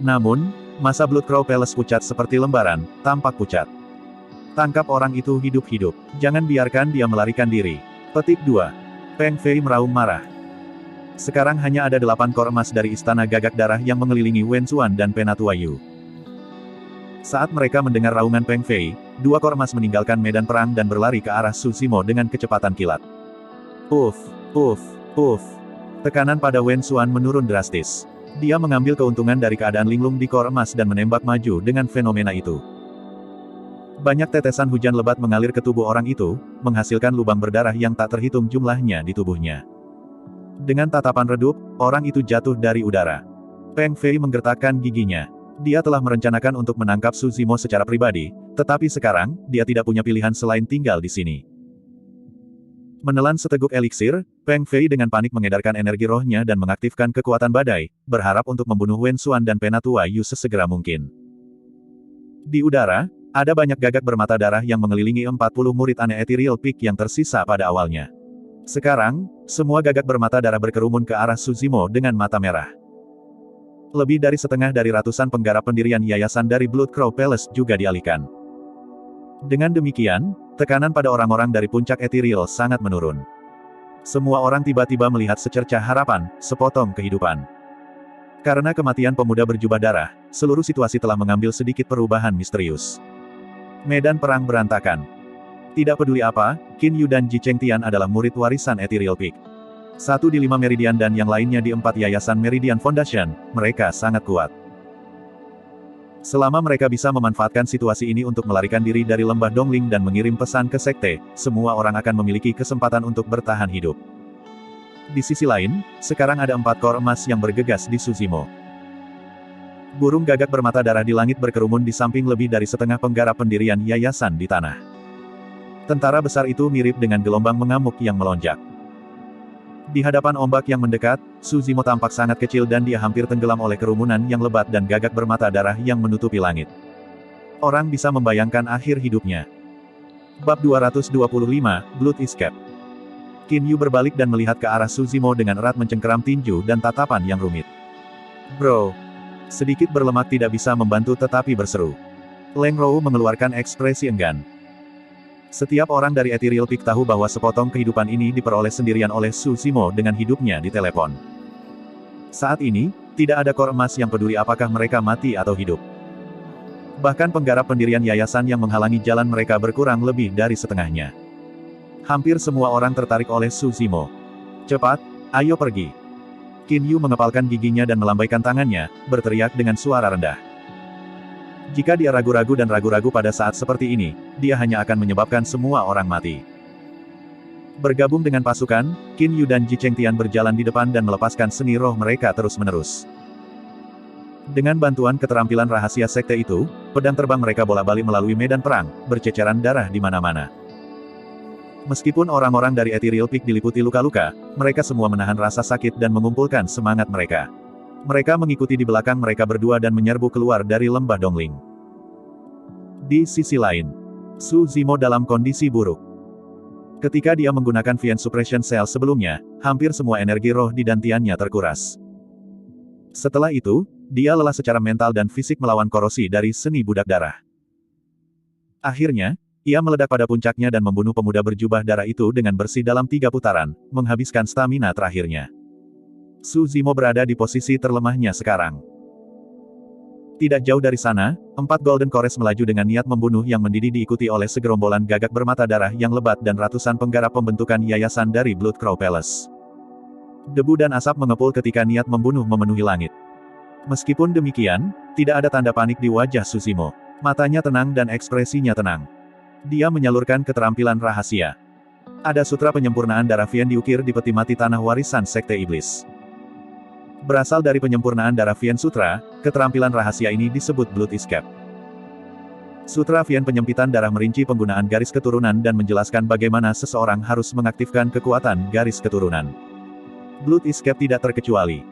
Speaker 1: Namun, masa Blood Crow Palace pucat seperti lembaran, tampak pucat. Tangkap orang itu hidup-hidup. Jangan biarkan dia melarikan diri. Petik 2. Peng Fei meraung marah. Sekarang hanya ada 8 kor emas dari Istana Gagak Darah yang mengelilingi Wen Xuan dan Penatua Yu. Saat mereka mendengar raungan Peng Fei, 2 kor emas meninggalkan medan perang dan berlari ke arah Su Zimo dengan kecepatan kilat. Puff, puff, puff. Tekanan pada Wen Xuan menurun drastis. Dia mengambil keuntungan dari keadaan linglung di kor emas dan menembak maju dengan fenomena itu. Banyak tetesan hujan lebat mengalir ke tubuh orang itu, menghasilkan lubang berdarah yang tak terhitung jumlahnya di tubuhnya. Dengan tatapan redup, orang itu jatuh dari udara. Peng Fei menggertakkan giginya. Dia telah merencanakan untuk menangkap Su Zimo secara pribadi, tetapi sekarang, dia tidak punya pilihan selain tinggal di sini. Menelan seteguk eliksir, Peng Fei dengan panik mengedarkan energi rohnya dan mengaktifkan kekuatan badai, berharap untuk membunuh Wen Xuan dan Penatua Yu sesegera mungkin. Di udara, ada banyak gagak bermata darah yang mengelilingi 40 murid aneh Ethereal Peak yang tersisa pada awalnya. Sekarang, semua gagak bermata darah berkerumun ke arah Su Zimo dengan mata merah. Lebih dari setengah dari ratusan penggarap pendirian yayasan dari Blood Crow Palace juga dialihkan. Dengan demikian, tekanan pada orang-orang dari puncak Ethereal sangat menurun. Semua orang tiba-tiba melihat secercah harapan, sepotong kehidupan. Karena kematian pemuda berjubah darah, seluruh situasi telah mengambil sedikit perubahan misterius. Medan perang berantakan. Tidak peduli apa, Qin Yu dan Ji Chengtian adalah murid warisan Ethereal Peak. 1 di 5 Meridian dan yang lainnya di 4 Yayasan Meridian Foundation, mereka sangat kuat. Selama mereka bisa memanfaatkan situasi ini untuk melarikan diri dari lembah Dongling dan mengirim pesan ke sekte, semua orang akan memiliki kesempatan untuk bertahan hidup. Di sisi lain, sekarang ada 4 kor emas yang bergegas di Su Zimo. Burung gagak bermata darah di langit berkerumun di samping lebih dari setengah penggarap pendirian yayasan di tanah. Tentara besar itu mirip dengan gelombang mengamuk yang melonjak. Di hadapan ombak yang mendekat, Su Zimo tampak sangat kecil dan dia hampir tenggelam oleh kerumunan yang lebat dan gagak bermata darah yang menutupi langit. Orang bisa membayangkan akhir hidupnya. Bab 225, Blood Escape. Qin Yu berbalik dan melihat ke arah Su Zimo dengan erat mencengkeram tinju dan tatapan yang rumit. Bro. Sedikit berlemak tidak bisa membantu tetapi berseru. Leng Rou mengeluarkan ekspresi enggan. Setiap orang dari Ethereal Peak tahu bahwa sepotong kehidupan ini diperoleh sendirian oleh Su Zimo dengan hidupnya di telepon. Saat ini, tidak ada kor emas yang peduli apakah mereka mati atau hidup. Bahkan penggarap pendirian yayasan yang menghalangi jalan mereka berkurang lebih dari setengahnya. Hampir semua orang tertarik oleh Su Zimo. Cepat, ayo pergi. Qin Yu mengepalkan giginya dan melambaikan tangannya, berteriak dengan suara rendah. Jika dia ragu-ragu dan ragu-ragu pada saat seperti ini, dia hanya akan menyebabkan semua orang mati. Bergabung dengan pasukan, Qin Yu dan Ji Chengtian berjalan di depan dan melepaskan seni roh mereka terus-menerus. Dengan bantuan keterampilan rahasia sekte itu, pedang terbang mereka bola-balik melalui medan perang, berceceran darah di mana-mana. Meskipun orang-orang dari Ethereal Peak diliputi luka-luka, mereka semua menahan rasa sakit dan mengumpulkan semangat mereka. Mereka mengikuti di belakang mereka berdua dan menyerbu keluar dari lembah Dongling. Di sisi lain, Su Zimo dalam kondisi buruk. Ketika dia menggunakan Vian Suppression Cell sebelumnya, hampir semua energi roh di dantiannya terkuras. Setelah itu, dia lelah secara mental dan fisik melawan korosi dari seni budak darah. Akhirnya, ia meledak pada puncaknya dan membunuh pemuda berjubah darah itu dengan bersih dalam 3 putaran, menghabiskan stamina terakhirnya. Su Zimo berada di posisi terlemahnya sekarang. Tidak jauh dari sana, 4 Golden Kores melaju dengan niat membunuh yang mendidih diikuti oleh segerombolan gagak bermata darah yang lebat dan ratusan penggarap pembentukan yayasan dari Blood Crow Palace. Debu dan asap mengepul ketika niat membunuh memenuhi langit. Meskipun demikian, tidak ada tanda panik di wajah Su Zimo. Matanya tenang dan ekspresinya tenang. Dia menyalurkan keterampilan rahasia. Ada sutra penyempurnaan darah Vian diukir di peti mati tanah warisan Sekte Iblis. Berasal dari penyempurnaan darah Vian Sutra, keterampilan rahasia ini disebut Blood Escape. Sutra Vian penyempitan darah merinci penggunaan garis keturunan dan menjelaskan bagaimana seseorang harus mengaktifkan kekuatan garis keturunan. Blood Escape tidak terkecuali.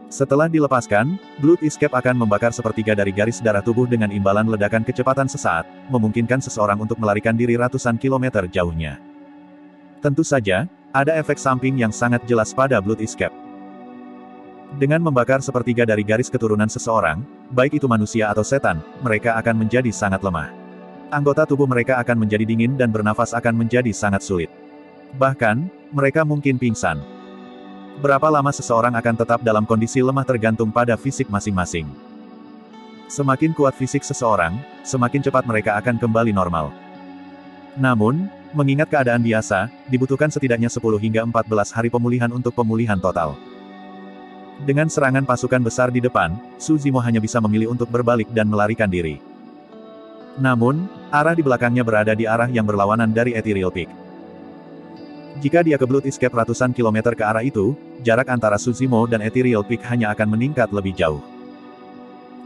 Speaker 1: Setelah dilepaskan, Blood Escape akan membakar sepertiga dari garis darah tubuh dengan imbalan ledakan kecepatan sesaat, memungkinkan seseorang untuk melarikan diri ratusan kilometer jauhnya. Tentu saja, ada efek samping yang sangat jelas pada Blood Escape. Dengan membakar sepertiga dari garis keturunan seseorang, baik itu manusia atau setan, mereka akan menjadi sangat lemah. Anggota tubuh mereka akan menjadi dingin dan bernafas akan menjadi sangat sulit. Bahkan, mereka mungkin pingsan. Berapa lama seseorang akan tetap dalam kondisi lemah tergantung pada fisik masing-masing. Semakin kuat fisik seseorang, semakin cepat mereka akan kembali normal. Namun, mengingat keadaan biasa, dibutuhkan setidaknya 10 hingga 14 hari pemulihan untuk pemulihan total. Dengan serangan pasukan besar di depan, Su Zimo hanya bisa memilih untuk berbalik dan melarikan diri. Namun, arah di belakangnya berada di arah yang berlawanan dari Ethereal Peak. Jika dia ke Blood Escape ratusan kilometer ke arah itu, jarak antara Su Zimo dan Ethereal Peak hanya akan meningkat lebih jauh.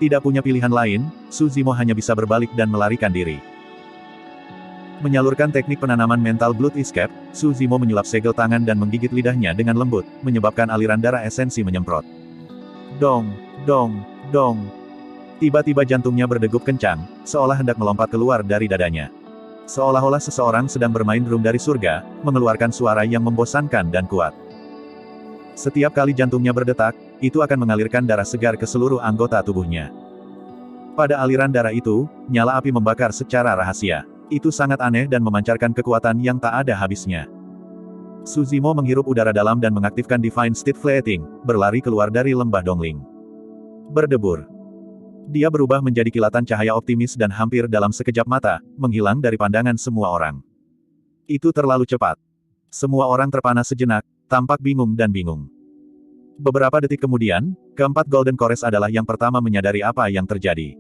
Speaker 1: Tidak punya pilihan lain, Su Zimo hanya bisa berbalik dan melarikan diri. Menyalurkan teknik penanaman mental Blood Escape, Su Zimo menyulap segel tangan dan menggigit lidahnya dengan lembut, menyebabkan aliran darah esensi menyemprot. Dong, dong, dong. Tiba-tiba jantungnya berdegup kencang, seolah hendak melompat keluar dari dadanya. Seolah-olah seseorang sedang bermain drum dari surga, mengeluarkan suara yang membosankan dan kuat. Setiap kali jantungnya berdetak, itu akan mengalirkan darah segar ke seluruh anggota tubuhnya. Pada aliran darah itu, nyala api membakar secara rahasia. Itu sangat aneh dan memancarkan kekuatan yang tak ada habisnya. Su Zimo menghirup udara dalam dan mengaktifkan Divine Steed Fleeting, berlari keluar dari lembah Dongling. Berdebur. Dia berubah menjadi kilatan cahaya optimis dan hampir dalam sekejap mata, menghilang dari pandangan semua orang. Itu terlalu cepat. Semua orang terpana sejenak, tampak bingung dan bingung. Beberapa detik kemudian, keempat Golden Chorus adalah yang pertama menyadari apa yang terjadi.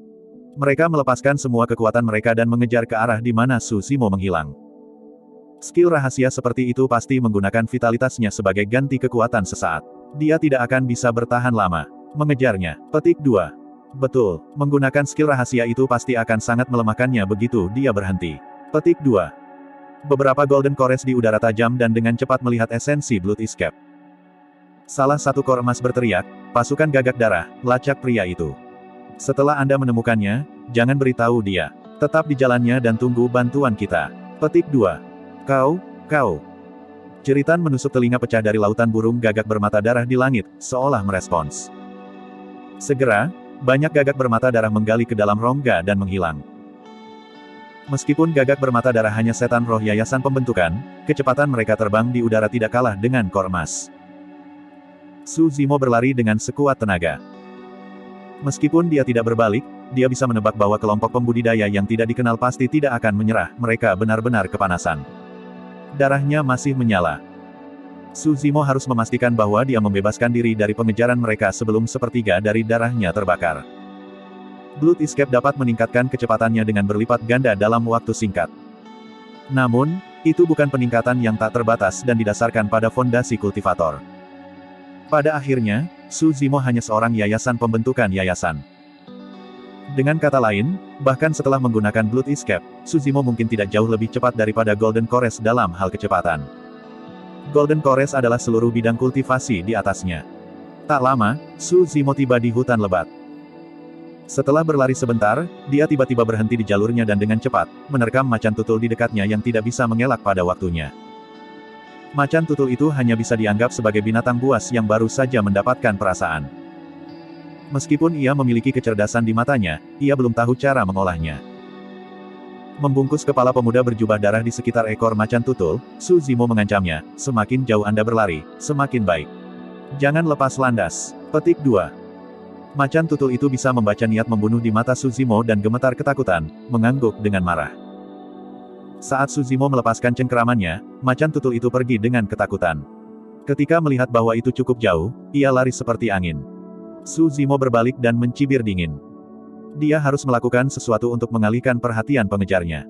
Speaker 1: Mereka melepaskan semua kekuatan mereka dan mengejar ke arah di mana Su Zimo menghilang. Skill rahasia seperti itu pasti menggunakan vitalitasnya sebagai ganti kekuatan sesaat. Dia tidak akan bisa bertahan lama. Mengejarnya. Petik 2. Betul, menggunakan skill rahasia itu pasti akan sangat melemahkannya begitu dia berhenti. Petik 2. Beberapa Golden Chorus di udara tajam dan dengan cepat melihat esensi Blood Escape. Salah satu kor emas berteriak, pasukan gagak darah, lacak pria itu. Setelah Anda menemukannya, jangan beritahu dia. Tetap di jalannya dan tunggu bantuan kita. Petik 2. Kau. Jeritan menusuk telinga pecah dari lautan burung gagak bermata darah di langit, seolah merespons. Segera, banyak gagak bermata darah menggali ke dalam rongga dan menghilang. Meskipun gagak bermata darah hanya setan roh yayasan pembentukan, kecepatan mereka terbang di udara tidak kalah dengan kor emas. Su Zimo berlari dengan sekuat tenaga. Meskipun dia tidak berbalik, dia bisa menebak bahwa kelompok pembudidaya yang tidak dikenal pasti tidak akan menyerah, mereka benar-benar kepanasan. Darahnya masih menyala. Su Zimo harus memastikan bahwa dia membebaskan diri dari pengejaran mereka sebelum sepertiga dari darahnya terbakar. Blood Escape dapat meningkatkan kecepatannya dengan berlipat ganda dalam waktu singkat. Namun, itu bukan peningkatan yang tak terbatas dan didasarkan pada fondasi kultivator. Pada akhirnya, Su Zimo hanya seorang yayasan pembentukan yayasan. Dengan kata lain, bahkan setelah menggunakan Blood Escape, Su Zimo mungkin tidak jauh lebih cepat daripada Golden Chorus dalam hal kecepatan. Golden Chorus adalah seluruh bidang kultivasi di atasnya. Tak lama, Su Zimo tiba di hutan lebat. Setelah berlari sebentar, dia tiba-tiba berhenti di jalurnya dan dengan cepat, menerkam macan tutul di dekatnya yang tidak bisa mengelak pada waktunya. Macan tutul itu hanya bisa dianggap sebagai binatang buas yang baru saja mendapatkan perasaan. Meskipun ia memiliki kecerdasan di matanya, ia belum tahu cara mengolahnya. Membungkus kepala pemuda berjubah darah di sekitar ekor macan tutul, Su Zimo mengancamnya, semakin jauh Anda berlari, semakin baik. Jangan lepas landas. Petik 2. Macan tutul itu bisa membaca niat membunuh di mata Su Zimo dan gemetar ketakutan, mengangguk dengan marah. Saat Su Zimo melepaskan cengkeramannya, macan tutul itu pergi dengan ketakutan. Ketika melihat bahwa itu cukup jauh, ia lari seperti angin. Su Zimo berbalik dan mencibir dingin. Dia harus melakukan sesuatu untuk mengalihkan perhatian pengejarnya.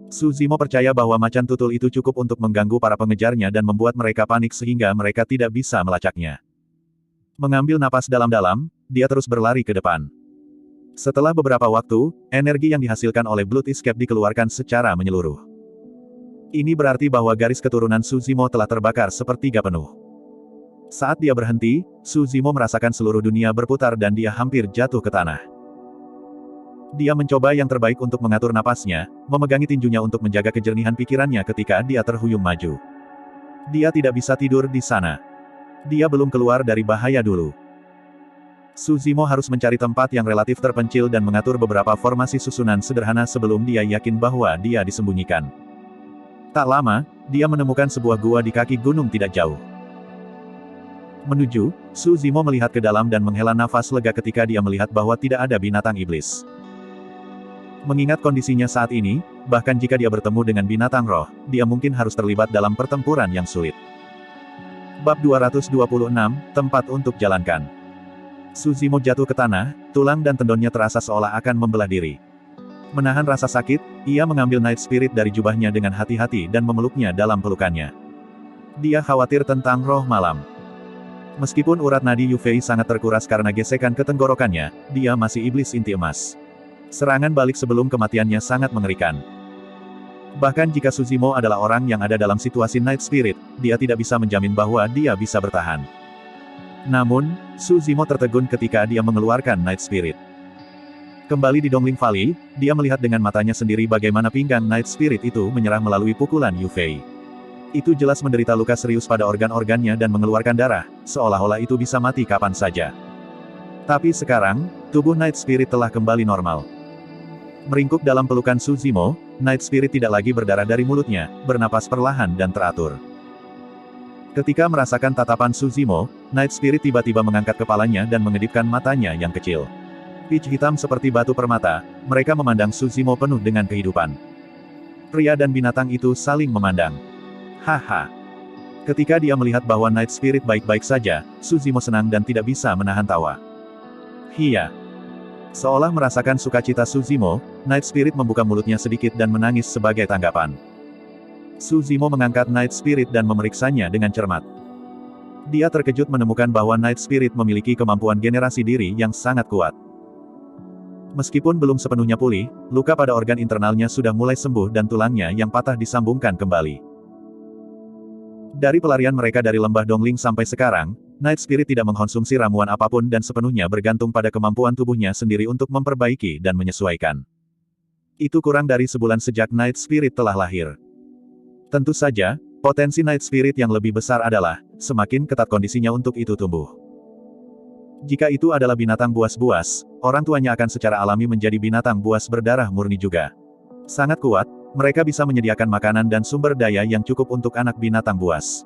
Speaker 1: Su Zimo percaya bahwa macan tutul itu cukup untuk mengganggu para pengejarnya dan membuat mereka panik sehingga mereka tidak bisa melacaknya. Mengambil napas dalam-dalam, dia terus berlari ke depan. Setelah beberapa waktu, energi yang dihasilkan oleh Blood Escape dikeluarkan secara menyeluruh. Ini berarti bahwa garis keturunan Su Zimo telah terbakar sepertiga penuh. Saat dia berhenti, Su Zimo merasakan seluruh dunia berputar dan dia hampir jatuh ke tanah. Dia mencoba yang terbaik untuk mengatur napasnya, memegangi tinjunya untuk menjaga kejernihan pikirannya ketika dia terhuyung maju. Dia tidak bisa tidur di sana. Dia belum keluar dari bahaya dulu. Su Zimo harus mencari tempat yang relatif terpencil dan mengatur beberapa formasi susunan sederhana sebelum dia yakin bahwa dia disembunyikan. Tak lama, dia menemukan sebuah gua di kaki gunung tidak jauh. Menuju, Su Zimo melihat ke dalam dan menghela nafas lega ketika dia melihat bahwa tidak ada binatang iblis. Mengingat kondisinya saat ini, bahkan jika dia bertemu dengan binatang roh, dia mungkin harus terlibat dalam pertempuran yang sulit. Bab 226, Tempat untuk Jalankan. Su Zimo jatuh ke tanah, tulang dan tendonnya terasa seolah akan membelah diri. Menahan rasa sakit, ia mengambil Night Spirit dari jubahnya dengan hati-hati dan memeluknya dalam pelukannya. Dia khawatir tentang roh malam. Meskipun urat nadi Yu Fei sangat terkuras karena gesekan ke tenggorokannya, dia masih iblis inti emas. Serangan balik sebelum kematiannya sangat mengerikan. Bahkan jika Su Zimo adalah orang yang ada dalam situasi Night Spirit, dia tidak bisa menjamin bahwa dia bisa bertahan. Namun, Su Zimo tertegun ketika dia mengeluarkan Night Spirit. Kembali di Dongling Valley, dia melihat dengan matanya sendiri bagaimana pinggang Night Spirit itu menyerah melalui pukulan Yu Fei. Itu jelas menderita luka serius pada organ-organnya dan mengeluarkan darah, seolah-olah itu bisa mati kapan saja. Tapi sekarang, tubuh Night Spirit telah kembali normal. Meringkuk dalam pelukan Su Zimo, Night Spirit tidak lagi berdarah dari mulutnya, bernapas perlahan dan teratur. Ketika merasakan tatapan Su Zimo, Night Spirit tiba-tiba mengangkat kepalanya dan mengedipkan matanya yang kecil. Pitch hitam seperti batu permata, mereka memandang Su Zimo penuh dengan kehidupan. Pria dan binatang itu saling memandang. Haha. Ketika dia melihat bahwa Night Spirit baik-baik saja, Su Zimo senang dan tidak bisa menahan tawa. Hia. Seolah merasakan sukacita Su Zimo, Night Spirit membuka mulutnya sedikit dan menangis sebagai tanggapan. Su Zimo mengangkat Night Spirit dan memeriksanya dengan cermat. Dia terkejut menemukan bahwa Night Spirit memiliki kemampuan generasi diri yang sangat kuat. Meskipun belum sepenuhnya pulih, luka pada organ internalnya sudah mulai sembuh dan tulangnya yang patah disambungkan kembali. Dari pelarian mereka dari lembah Dongling sampai sekarang, Night Spirit tidak mengkonsumsi ramuan apapun dan sepenuhnya bergantung pada kemampuan tubuhnya sendiri untuk memperbaiki dan menyesuaikan. Itu kurang dari sebulan sejak Night Spirit telah lahir. Tentu saja, potensi Night Spirit yang lebih besar adalah, semakin ketat kondisinya untuk itu tumbuh. Jika itu adalah binatang buas-buas, orang tuanya akan secara alami menjadi binatang buas berdarah murni juga. Sangat kuat, mereka bisa menyediakan makanan dan sumber daya yang cukup untuk anak binatang buas.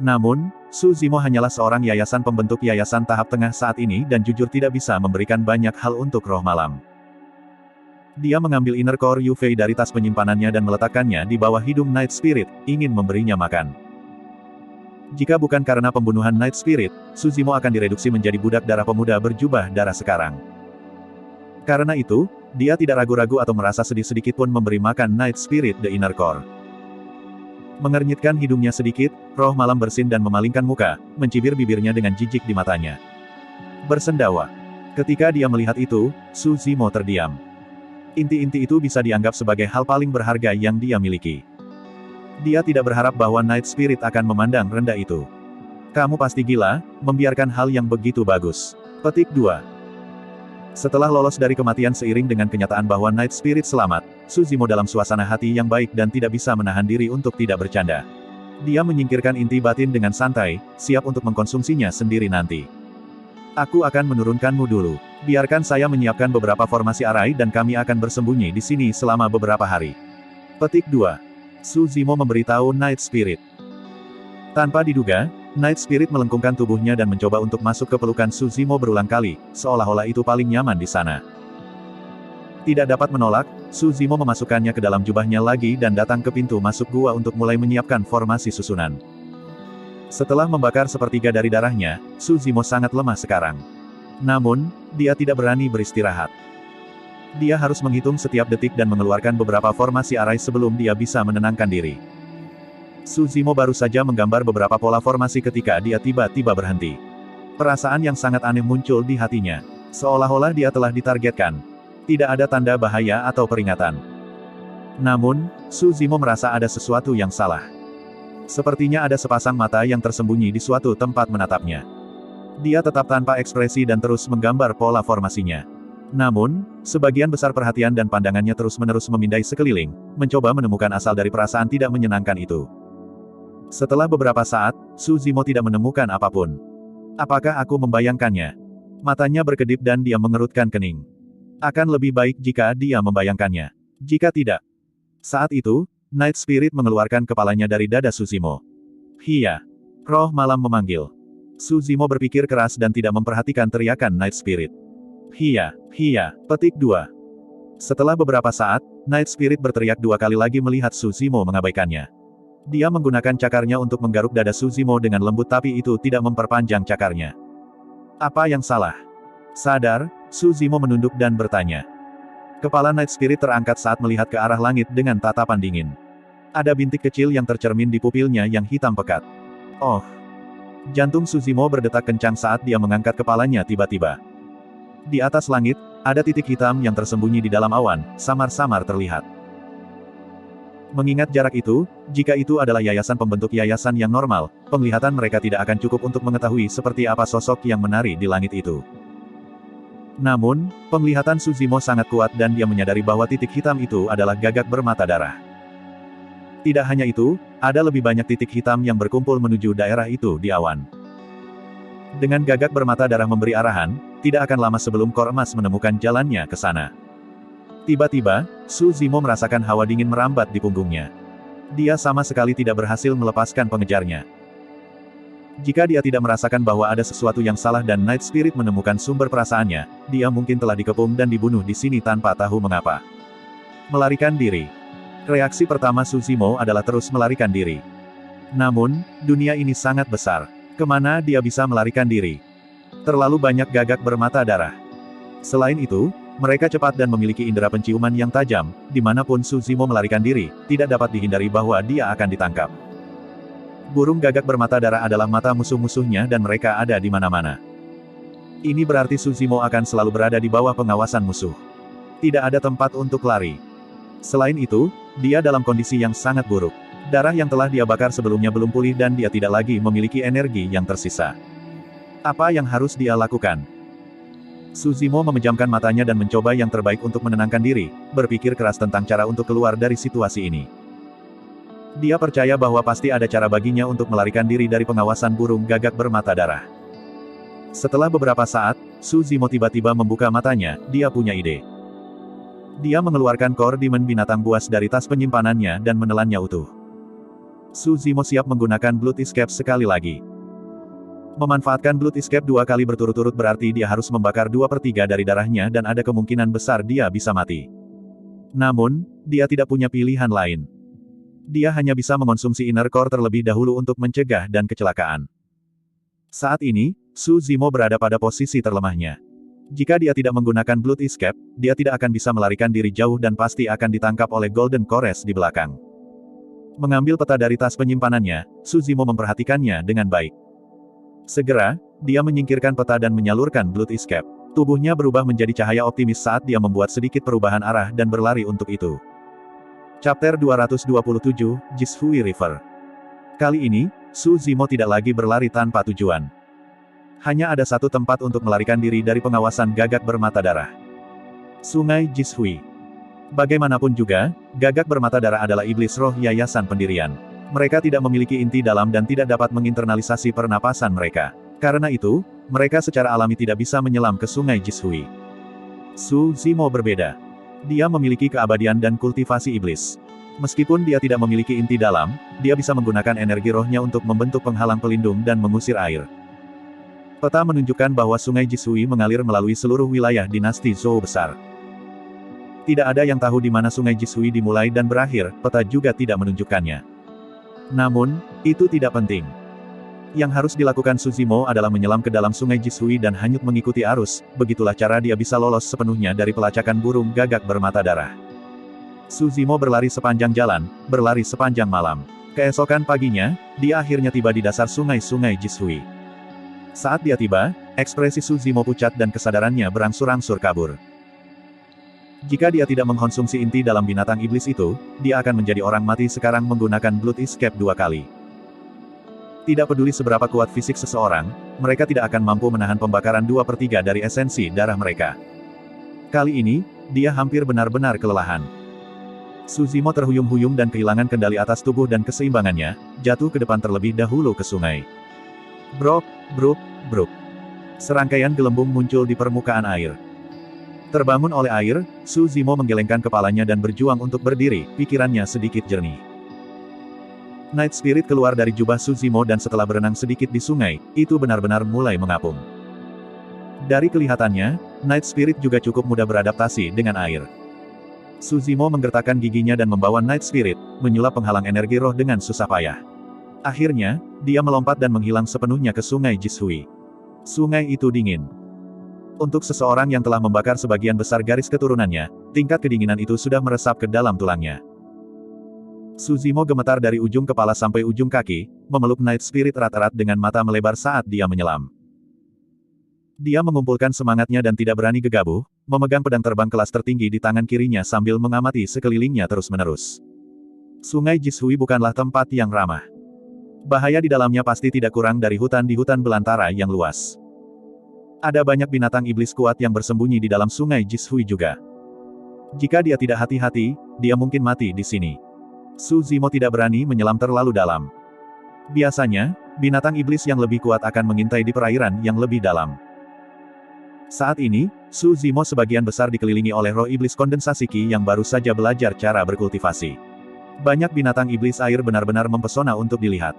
Speaker 1: Namun, Su Zimo hanyalah seorang yayasan pembentuk yayasan tahap tengah saat ini dan jujur tidak bisa memberikan banyak hal untuk roh malam. Dia mengambil inner core Yu Fei dari tas penyimpanannya dan meletakkannya di bawah hidung Night Spirit, ingin memberinya makan. Jika bukan karena pembunuhan Night Spirit, Su Zimo akan direduksi menjadi budak darah pemuda berjubah darah sekarang. Karena itu, dia tidak ragu-ragu atau merasa sedih sedikit pun memberi makan Night Spirit the Inner Core. Mengernyitkan hidungnya sedikit, roh malam bersin dan memalingkan muka, mencibir bibirnya dengan jijik di matanya. Bersendawa. Ketika dia melihat itu, Su Zimo terdiam. Inti-inti itu bisa dianggap sebagai hal paling berharga yang dia miliki. Dia tidak berharap bahwa Night Spirit akan memandang rendah itu. Kamu pasti gila, membiarkan hal yang begitu bagus. Petik 2. Setelah lolos dari kematian seiring dengan kenyataan bahwa Night Spirit selamat, Su Zimo dalam suasana hati yang baik dan tidak bisa menahan diri untuk tidak bercanda. Dia menyingkirkan inti batin dengan santai, siap untuk mengkonsumsinya sendiri nanti. Aku akan menurunkanmu dulu. Biarkan saya menyiapkan beberapa formasi arai dan kami akan bersembunyi di sini selama beberapa hari. Petik 2. Su Zimo memberitahu Night Spirit. Tanpa diduga, Night Spirit melengkungkan tubuhnya dan mencoba untuk masuk ke pelukan Su Zimo berulang kali, seolah-olah itu paling nyaman di sana. Tidak dapat menolak, Su Zimo memasukkannya ke dalam jubahnya lagi dan datang ke pintu masuk gua untuk mulai menyiapkan formasi susunan. Setelah membakar sepertiga dari darahnya, Su Zimo sangat lemah sekarang. Namun, dia tidak berani beristirahat. Dia harus menghitung setiap detik dan mengeluarkan beberapa formasi arai sebelum dia bisa menenangkan diri. Su Zimo baru saja menggambar beberapa pola formasi ketika dia tiba-tiba berhenti. Perasaan yang sangat aneh muncul di hatinya. Seolah-olah dia telah ditargetkan. Tidak ada tanda bahaya atau peringatan. Namun, Su Zimo merasa ada sesuatu yang salah. Sepertinya ada sepasang mata yang tersembunyi di suatu tempat menatapnya. Dia tetap tanpa ekspresi dan terus menggambar pola formasinya. Namun, sebagian besar perhatian dan pandangannya terus-menerus memindai sekeliling, mencoba menemukan asal dari perasaan tidak menyenangkan itu. Setelah beberapa saat, Su Zimo tidak menemukan apapun. Apakah aku membayangkannya? Matanya berkedip dan dia mengerutkan kening. Akan lebih baik jika dia membayangkannya. Jika tidak. Saat itu, Night Spirit mengeluarkan kepalanya dari dada Su Zimo. Hia. Roh malam memanggil. Su Zimo berpikir keras dan tidak memperhatikan teriakan Night Spirit. Hia. Petik 2. Setelah beberapa saat, Night Spirit berteriak 2 kali lagi melihat Su Zimo mengabaikannya. Dia menggunakan cakarnya untuk menggaruk dada Su Zimo dengan lembut tapi itu tidak memperpanjang cakarnya. Apa yang salah? Sadar, Su Zimo menunduk dan bertanya. Kepala Night Spirit terangkat saat melihat ke arah langit dengan tatapan dingin. Ada bintik kecil yang tercermin di pupilnya yang hitam pekat. Oh! Jantung Su Zimo berdetak kencang saat dia mengangkat kepalanya tiba-tiba. Di atas langit, ada titik hitam yang tersembunyi di dalam awan, samar-samar terlihat. Mengingat jarak itu, jika itu adalah yayasan pembentuk yayasan yang normal, penglihatan mereka tidak akan cukup untuk mengetahui seperti apa sosok yang menari di langit itu. Namun, penglihatan Su Zimo sangat kuat dan dia menyadari bahwa titik hitam itu adalah gagak bermata darah. Tidak hanya itu, ada lebih banyak titik hitam yang berkumpul menuju daerah itu di awan. Dengan gagak bermata darah memberi arahan, tidak akan lama sebelum kor emas menemukan jalannya ke sana. Tiba-tiba, Su Zimo merasakan hawa dingin merambat di punggungnya. Dia sama sekali tidak berhasil melepaskan pengejarnya. Jika dia tidak merasakan bahwa ada sesuatu yang salah dan Night Spirit menemukan sumber perasaannya, dia mungkin telah dikepung dan dibunuh di sini tanpa tahu mengapa. Melarikan diri. Reaksi pertama Su Zimo adalah terus melarikan diri. Namun, dunia ini sangat besar. Kemana dia bisa melarikan diri? Terlalu banyak gagak bermata darah. Selain itu, mereka cepat dan memiliki indera penciuman yang tajam, dimanapun Su Zimo melarikan diri, tidak dapat dihindari bahwa dia akan ditangkap. Burung gagak bermata darah adalah mata musuh-musuhnya dan mereka ada di mana-mana. Ini berarti Su Zimo akan selalu berada di bawah pengawasan musuh. Tidak ada tempat untuk lari. Selain itu, dia dalam kondisi yang sangat buruk. Darah yang telah dia bakar sebelumnya belum pulih dan dia tidak lagi memiliki energi yang tersisa. Apa yang harus dia lakukan? Su Zimo memejamkan matanya dan mencoba yang terbaik untuk menenangkan diri, berpikir keras tentang cara untuk keluar dari situasi ini. Dia percaya bahwa pasti ada cara baginya untuk melarikan diri dari pengawasan burung gagak bermata darah. Setelah beberapa saat, Su Zimo tiba-tiba membuka matanya, dia punya ide. Dia mengeluarkan kor dimen binatang buas dari tas penyimpanannya dan menelannya utuh. Su Zimo siap menggunakan Blood Escape sekali lagi. Memanfaatkan Blood Escape 2 kali berturut-turut berarti dia harus membakar 2/3 dari darahnya dan ada kemungkinan besar dia bisa mati. Namun, dia tidak punya pilihan lain. Dia hanya bisa mengonsumsi inner core terlebih dahulu untuk mencegah dan kecelakaan. Saat ini, Su Zimo berada pada posisi terlemahnya. Jika dia tidak menggunakan Blood Escape, dia tidak akan bisa melarikan diri jauh dan pasti akan ditangkap oleh Golden Kores di belakang. Mengambil peta dari tas penyimpanannya, Su Zimo memperhatikannya dengan baik. Segera, dia menyingkirkan peta dan menyalurkan Blood Escape. Tubuhnya berubah menjadi cahaya optimis saat dia membuat sedikit perubahan arah dan berlari untuk itu. Chapter 227, Jishui River. Kali ini, Su Zimo tidak lagi berlari tanpa tujuan. Hanya ada satu tempat untuk melarikan diri dari pengawasan gagak bermata darah. Sungai Jishui. Bagaimanapun juga, gagak bermata darah adalah iblis roh yayasan pendirian. Mereka tidak memiliki inti dalam dan tidak dapat menginternalisasi pernapasan mereka. Karena itu, mereka secara alami tidak bisa menyelam ke sungai Jishui. Su Zimo berbeda. Dia memiliki keabadian dan kultivasi iblis. Meskipun dia tidak memiliki inti dalam, dia bisa menggunakan energi rohnya untuk membentuk penghalang pelindung dan mengusir air. Peta menunjukkan bahwa sungai Jishui mengalir melalui seluruh wilayah dinasti Zhou besar. Tidak ada yang tahu di mana sungai Jishui dimulai dan berakhir, peta juga tidak menunjukkannya. Namun, itu tidak penting. Yang harus dilakukan Su Zimo adalah menyelam ke dalam sungai Jishui dan hanyut mengikuti arus, begitulah cara dia bisa lolos sepenuhnya dari pelacakan burung gagak bermata darah. Su Zimo berlari sepanjang jalan, berlari sepanjang malam. Keesokan paginya, dia akhirnya tiba di dasar sungai-sungai Jishui. Saat dia tiba, ekspresi Su Zimo pucat dan kesadarannya berangsur-angsur kabur. Jika dia tidak mengkonsumsi inti dalam binatang iblis itu, dia akan menjadi orang mati sekarang menggunakan Blood Escape 2 kali. Tidak peduli seberapa kuat fisik seseorang, mereka tidak akan mampu menahan pembakaran 2/3 dari esensi darah mereka. Kali ini, dia hampir benar-benar kelelahan. Suzimo terhuyung-huyung dan kehilangan kendali atas tubuh dan keseimbangannya, jatuh ke depan terlebih dahulu ke sungai. Brok, bruk, bruk. Serangkaian gelembung muncul di permukaan air. Terbangun oleh air, Suzimo menggelengkan kepalanya dan berjuang untuk berdiri, pikirannya sedikit jernih. Night Spirit keluar dari jubah Suzimo dan setelah berenang sedikit di sungai, itu benar-benar mulai mengapung. Dari kelihatannya, Night Spirit juga cukup mudah beradaptasi dengan air. Suzimo menggertakkan giginya dan membawa Night Spirit, menyulap penghalang energi roh dengan susah payah. Akhirnya, dia melompat dan menghilang sepenuhnya ke sungai Jishui. Sungai itu dingin. Untuk seseorang yang telah membakar sebagian besar garis keturunannya, tingkat kedinginan itu sudah meresap ke dalam tulangnya. Suzimo gemetar dari ujung kepala sampai ujung kaki, memeluk Night Spirit erat-erat dengan mata melebar saat dia menyelam. Dia mengumpulkan semangatnya dan tidak berani gegabah, memegang pedang terbang kelas tertinggi di tangan kirinya sambil mengamati sekelilingnya terus-menerus. Sungai Jishui bukanlah tempat yang ramah. Bahaya di dalamnya pasti tidak kurang dari hutan di hutan belantara yang luas. Ada banyak binatang iblis kuat yang bersembunyi di dalam sungai Jishui juga. Jika dia tidak hati-hati, dia mungkin mati di sini. Suzimo tidak berani menyelam terlalu dalam. Biasanya, binatang iblis yang lebih kuat akan mengintai di perairan yang lebih dalam. Saat ini, Suzimo sebagian besar dikelilingi oleh roh iblis kondensasi Qi yang baru saja belajar cara berkultivasi. Banyak binatang iblis air benar-benar mempesona untuk dilihat.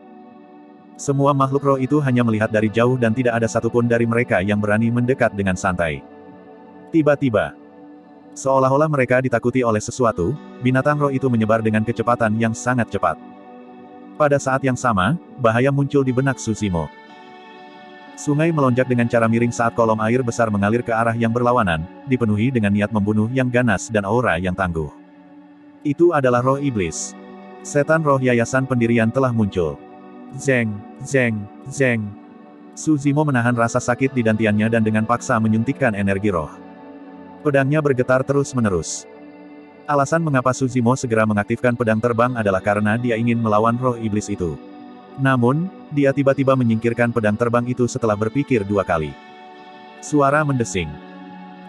Speaker 1: Semua makhluk roh itu hanya melihat dari jauh dan tidak ada satupun dari mereka yang berani mendekat dengan santai. Tiba-tiba, seolah-olah mereka ditakuti oleh sesuatu, binatang roh itu menyebar dengan kecepatan yang sangat cepat. Pada saat yang sama, bahaya muncul di benak Suzimo. Sungai melonjak dengan cara miring saat kolom air besar mengalir ke arah yang berlawanan, dipenuhi dengan niat membunuh yang ganas dan aura yang tangguh. Itu adalah roh iblis. Setan roh yayasan pendirian telah muncul. Zeng, zeng, zeng. Suzimo menahan rasa sakit di dantiannya dan dengan paksa menyuntikkan energi roh. Pedangnya bergetar terus-menerus. Alasan mengapa Suzimo segera mengaktifkan pedang terbang adalah karena dia ingin melawan roh iblis itu. Namun, dia tiba-tiba menyingkirkan pedang terbang itu setelah berpikir 2 kali. Suara mendesing.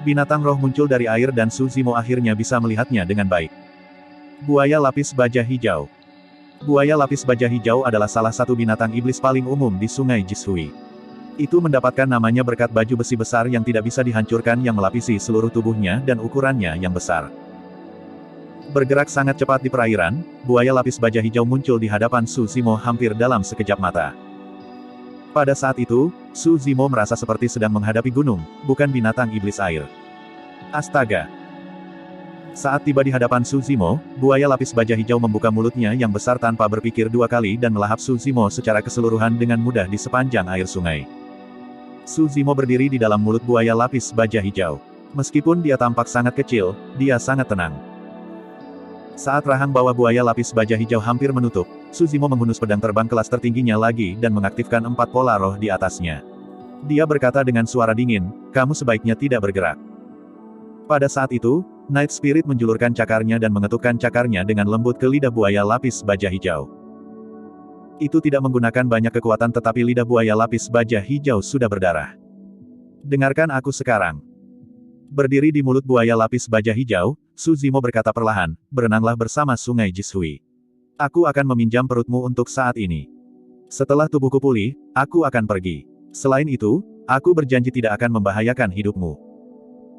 Speaker 1: Binatang roh muncul dari air dan Suzimo akhirnya bisa melihatnya dengan baik. Buaya lapis baja hijau. Buaya lapis baja hijau adalah salah satu binatang iblis paling umum di sungai Jishui. Itu mendapatkan namanya berkat baju besi besar yang tidak bisa dihancurkan yang melapisi seluruh tubuhnya dan ukurannya yang besar. Bergerak sangat cepat di perairan, buaya lapis baja hijau muncul di hadapan Suzimo hampir dalam sekejap mata. Pada saat itu, Suzimo merasa seperti sedang menghadapi gunung, bukan binatang iblis air. Astaga! Saat tiba di hadapan Suzimo, buaya lapis baja hijau membuka mulutnya yang besar tanpa berpikir 2 kali dan melahap Suzimo secara keseluruhan dengan mudah di sepanjang air sungai. Suzimo berdiri di dalam mulut buaya lapis baja hijau. Meskipun dia tampak sangat kecil, dia sangat tenang. Saat rahang bawah buaya lapis baja hijau hampir menutup, Suzimo menghunus pedang terbang kelas tertingginya lagi dan mengaktifkan 4 pola roh di atasnya. Dia berkata dengan suara dingin, "Kamu sebaiknya tidak bergerak." Pada saat itu, Night Spirit menjulurkan cakarnya dan mengetukkan cakarnya dengan lembut ke lidah buaya lapis baja hijau. Itu tidak menggunakan banyak kekuatan tetapi lidah buaya lapis baja hijau sudah berdarah. "Dengarkan aku sekarang." Berdiri di mulut buaya lapis baja hijau, Suzimo berkata perlahan, "Berenanglah bersama sungai Jishui. Aku akan meminjam perutmu untuk saat ini. Setelah tubuhku pulih, aku akan pergi. Selain itu, aku berjanji tidak akan membahayakan hidupmu."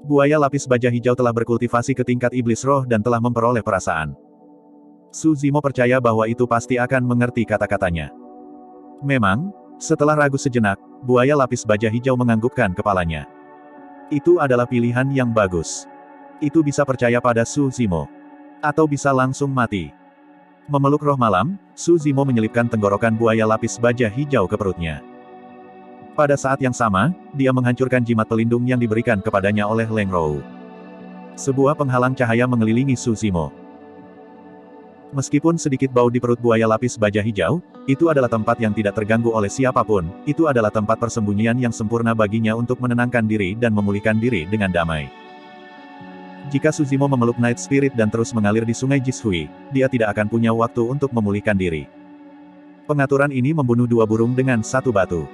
Speaker 1: Buaya lapis baja hijau telah berkultivasi ke tingkat iblis roh dan telah memperoleh perasaan. Suzimo percaya bahwa itu pasti akan mengerti kata-katanya. Memang, setelah ragu sejenak, buaya lapis baja hijau menganggukkan kepalanya. Itu adalah pilihan yang bagus. Itu bisa percaya pada Suzimo. Atau bisa langsung mati. Memeluk roh malam, Suzimo menyelipkan tenggorokan buaya lapis baja hijau ke perutnya. Pada saat yang sama, dia menghancurkan jimat pelindung yang diberikan kepadanya oleh Leng Rou. Sebuah penghalang cahaya mengelilingi Suzimo. Meskipun sedikit bau di perut buaya lapis baja hijau, itu adalah tempat yang tidak terganggu oleh siapapun, itu adalah tempat persembunyian yang sempurna baginya untuk menenangkan diri dan memulihkan diri dengan damai. Jika Suzimo memeluk Night Spirit dan terus mengalir di sungai Jishui, dia tidak akan punya waktu untuk memulihkan diri. Pengaturan ini membunuh 2 burung dengan 1 batu.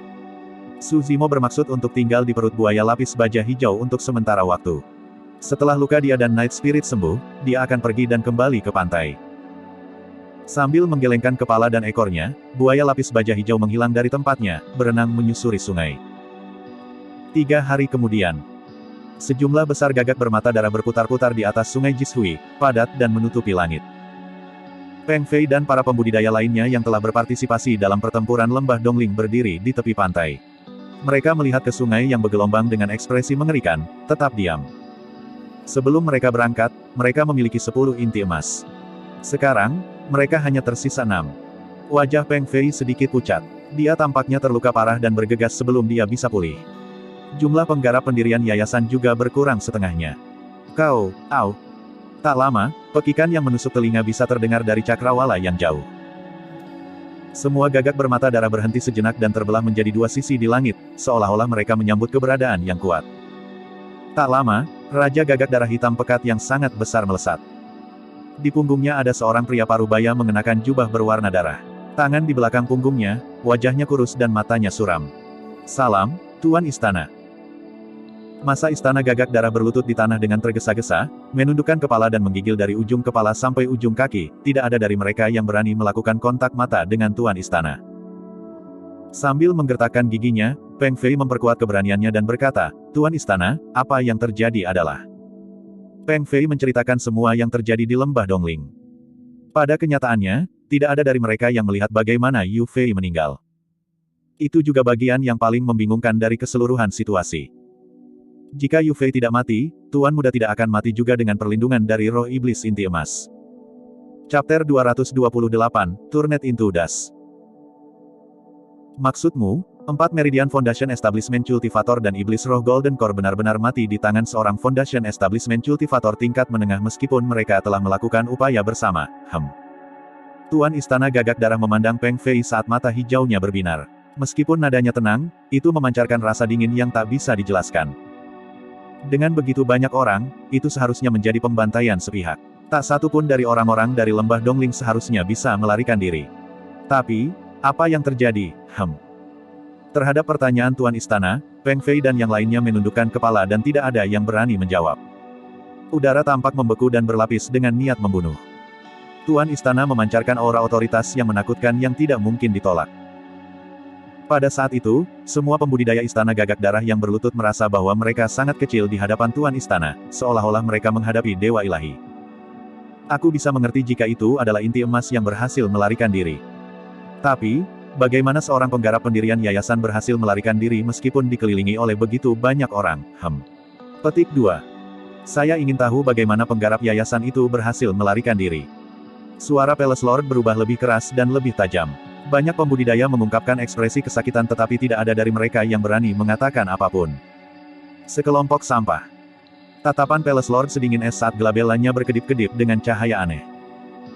Speaker 1: Su Zimo bermaksud untuk tinggal di perut buaya lapis baja hijau untuk sementara waktu. Setelah luka dia dan Night Spirit sembuh, dia akan pergi dan kembali ke pantai. Sambil menggelengkan kepala dan ekornya, buaya lapis baja hijau menghilang dari tempatnya, berenang menyusuri sungai. 3 hari kemudian, sejumlah besar gagak bermata darah berputar-putar di atas sungai Jishui, padat dan menutupi langit. Peng Fei dan para pembudidaya lainnya yang telah berpartisipasi dalam pertempuran lembah Dongling berdiri di tepi pantai. Mereka melihat ke sungai yang bergelombang dengan ekspresi mengerikan, tetap diam. Sebelum mereka berangkat, mereka memiliki 10 inti emas. Sekarang, mereka hanya tersisa 6. Wajah Peng Fei sedikit pucat. Dia tampaknya terluka parah dan bergegas sebelum dia bisa pulih. Jumlah penggarap pendirian yayasan juga berkurang setengahnya. Kau, au. Tak lama, pekikan yang menusuk telinga bisa terdengar dari cakrawala yang jauh. Semua gagak bermata darah berhenti sejenak dan terbelah menjadi 2 sisi di langit, seolah-olah mereka menyambut keberadaan yang kuat. Tak lama, Raja Gagak Darah Hitam Pekat yang sangat besar melesat. Di punggungnya ada seorang pria parubaya mengenakan jubah berwarna darah. Tangan di belakang punggungnya, wajahnya kurus dan matanya suram. Salam, Tuan Istana. Masa istana gagak darah berlutut di tanah dengan tergesa-gesa, menundukkan kepala dan menggigil dari ujung kepala sampai ujung kaki, tidak ada dari mereka yang berani melakukan kontak mata dengan Tuan Istana. Sambil menggertakkan giginya, Peng Fei memperkuat keberaniannya dan berkata, Tuan Istana, apa yang terjadi adalah... Peng Fei menceritakan semua yang terjadi di lembah Dongling. Pada kenyataannya, tidak ada dari mereka yang melihat bagaimana Yu Fei meninggal. Itu juga bagian yang paling membingungkan dari keseluruhan situasi. Jika Yu Fei tidak mati, Tuan Muda tidak akan mati juga dengan perlindungan dari roh iblis inti emas. Chapter 228, Turnet into Dust. Maksudmu, 4 Meridian Foundation Establishment Cultivator dan Iblis Roh Golden Core benar-benar mati di tangan seorang Foundation Establishment Cultivator tingkat menengah meskipun mereka telah melakukan upaya bersama, Tuan Istana Gagak Darah memandang Peng Fei saat mata hijaunya berbinar. Meskipun nadanya tenang, itu memancarkan rasa dingin yang tak bisa dijelaskan. Dengan begitu banyak orang, itu seharusnya menjadi pembantaian sepihak. Tak satu pun dari orang-orang dari lembah Dongling seharusnya bisa melarikan diri. Tapi, apa yang terjadi? Terhadap pertanyaan Tuan Istana, Peng Fei dan yang lainnya menundukkan kepala dan tidak ada yang berani menjawab. Udara tampak membeku dan berlapis dengan niat membunuh. Tuan Istana memancarkan aura otoritas yang menakutkan yang tidak mungkin ditolak. Pada saat itu, semua pembudidaya Istana Gagak Darah yang berlutut merasa bahwa mereka sangat kecil di hadapan Tuan Istana, seolah-olah mereka menghadapi Dewa Ilahi. Aku bisa mengerti jika itu adalah inti emas yang berhasil melarikan diri. Tapi, bagaimana seorang penggarap pendirian yayasan berhasil melarikan diri meskipun dikelilingi oleh begitu banyak orang? Petik 2. Saya ingin tahu bagaimana penggarap yayasan itu berhasil melarikan diri. Suara Palace Lord berubah lebih keras dan lebih tajam. Banyak pembudidaya mengungkapkan ekspresi kesakitan tetapi tidak ada dari mereka yang berani mengatakan apapun. Sekelompok sampah. Tatapan Palace Lord sedingin es saat gelabelanya berkedip-kedip dengan cahaya aneh.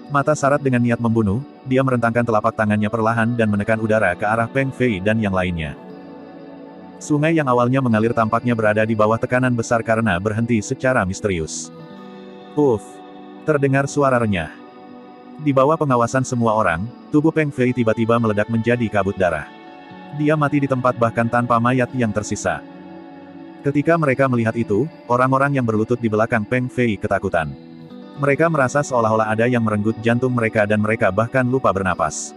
Speaker 1: Mata syarat dengan niat membunuh, dia merentangkan telapak tangannya perlahan dan menekan udara ke arah Peng Fei dan yang lainnya. Sungai yang awalnya mengalir tampaknya berada di bawah tekanan besar karena berhenti secara misterius. Uff! Terdengar suara renyah. Di bawah pengawasan semua orang, tubuh Peng Fei tiba-tiba meledak menjadi kabut darah. Dia mati di tempat bahkan tanpa mayat yang tersisa. Ketika mereka melihat itu, orang-orang yang berlutut di belakang Peng Fei ketakutan. Mereka merasa seolah-olah ada yang merenggut jantung mereka dan mereka bahkan lupa bernapas.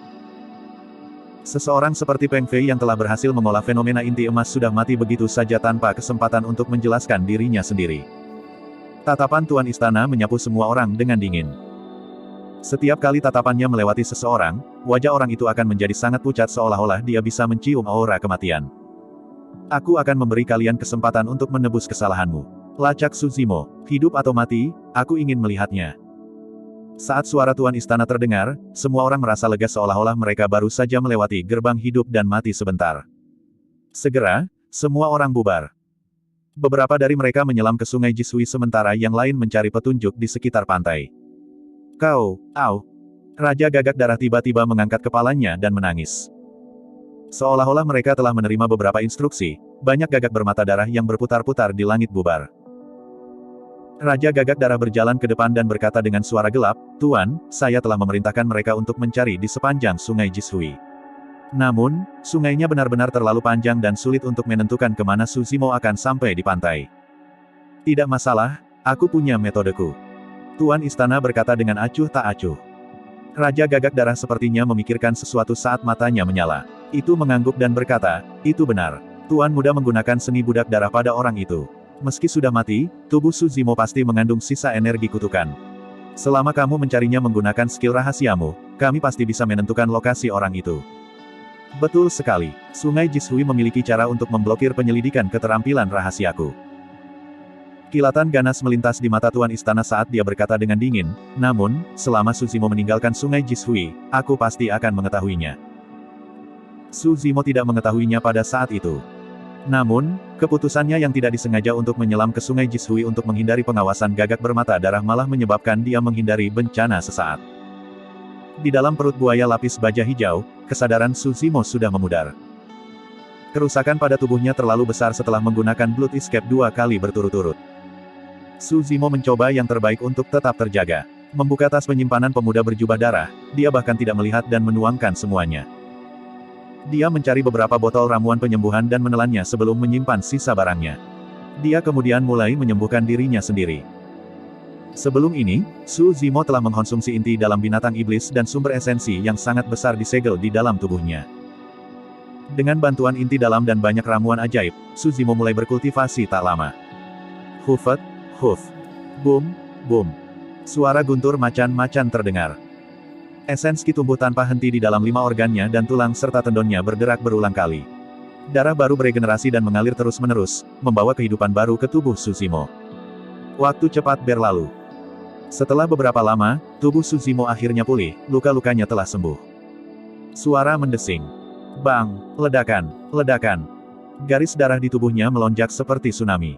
Speaker 1: Seseorang seperti Peng Fei yang telah berhasil mengolah fenomena inti emas sudah mati begitu saja tanpa kesempatan untuk menjelaskan dirinya sendiri. Tatapan Tuan Istana menyapu semua orang dengan dingin. Setiap kali tatapannya melewati seseorang, wajah orang itu akan menjadi sangat pucat seolah-olah dia bisa mencium aura kematian. Aku akan memberi kalian kesempatan untuk menebus kesalahanmu. Lacak Su Zimo, hidup atau mati, aku ingin melihatnya. Saat suara Tuan Istana terdengar, semua orang merasa lega seolah-olah mereka baru saja melewati gerbang hidup dan mati sebentar. Segera, semua orang bubar. Beberapa dari mereka menyelam ke sungai Jishui sementara yang lain mencari petunjuk di sekitar pantai. Kau, au. Raja Gagak Darah tiba-tiba mengangkat kepalanya dan menangis. Seolah-olah mereka telah menerima beberapa instruksi, banyak gagak bermata darah yang berputar-putar di langit bubar. Raja Gagak Darah berjalan ke depan dan berkata dengan suara gelap, Tuan, saya telah memerintahkan mereka untuk mencari di sepanjang sungai Jishui. Namun, sungainya benar-benar terlalu panjang dan sulit untuk menentukan kemana Suzimo akan sampai di pantai. Tidak masalah, aku punya metodeku. Tuan istana berkata dengan acuh tak acuh. Raja Gagak Darah sepertinya memikirkan sesuatu saat matanya menyala. Itu mengangguk dan berkata, itu benar. Tuan muda menggunakan seni budak darah pada orang itu. Meski sudah mati, tubuh Suzimo pasti mengandung sisa energi kutukan. Selama kamu mencarinya menggunakan skill rahasiamu, kami pasti bisa menentukan lokasi orang itu. Betul sekali, Sungai Jishui memiliki cara untuk memblokir penyelidikan keterampilan rahasiaku. Kilatan ganas melintas di mata Tuan Istana saat dia berkata dengan dingin, namun, selama Suzimo meninggalkan Sungai Jishui, aku pasti akan mengetahuinya. Suzimo tidak mengetahuinya pada saat itu. Namun, keputusannya yang tidak disengaja untuk menyelam ke Sungai Jishui untuk menghindari pengawasan Gagak bermata darah malah menyebabkan dia menghindari bencana sesaat. Di dalam perut buaya lapis baja hijau, kesadaran Suzimo sudah memudar. Kerusakan pada tubuhnya terlalu besar setelah menggunakan Blood Escape 2 kali berturut-turut. Suzimo mencoba yang terbaik untuk tetap terjaga. Membuka tas penyimpanan pemuda berjubah darah, dia bahkan tidak melihat dan menuangkan semuanya. Dia mencari beberapa botol ramuan penyembuhan dan menelannya sebelum menyimpan sisa barangnya. Dia kemudian mulai menyembuhkan dirinya sendiri. Sebelum ini, Suzimo telah mengkonsumsi inti dalam binatang iblis dan sumber esensi yang sangat besar disegel di dalam tubuhnya. Dengan bantuan inti dalam dan banyak ramuan ajaib, Suzimo mulai berkultivasi tak lama. Hufet, huf. Boom, boom. Suara guntur macan-macan terdengar. Esensi tumbuh tanpa henti di dalam 5 organnya dan tulang serta tendonnya bergerak berulang kali. Darah baru beregenerasi dan mengalir terus-menerus, membawa kehidupan baru ke tubuh Suzimo. Waktu cepat berlalu. Setelah beberapa lama, tubuh Suzimo akhirnya pulih, luka-lukanya telah sembuh. Suara mendesing. Bang, ledakan, ledakan. Garis darah di tubuhnya melonjak seperti tsunami.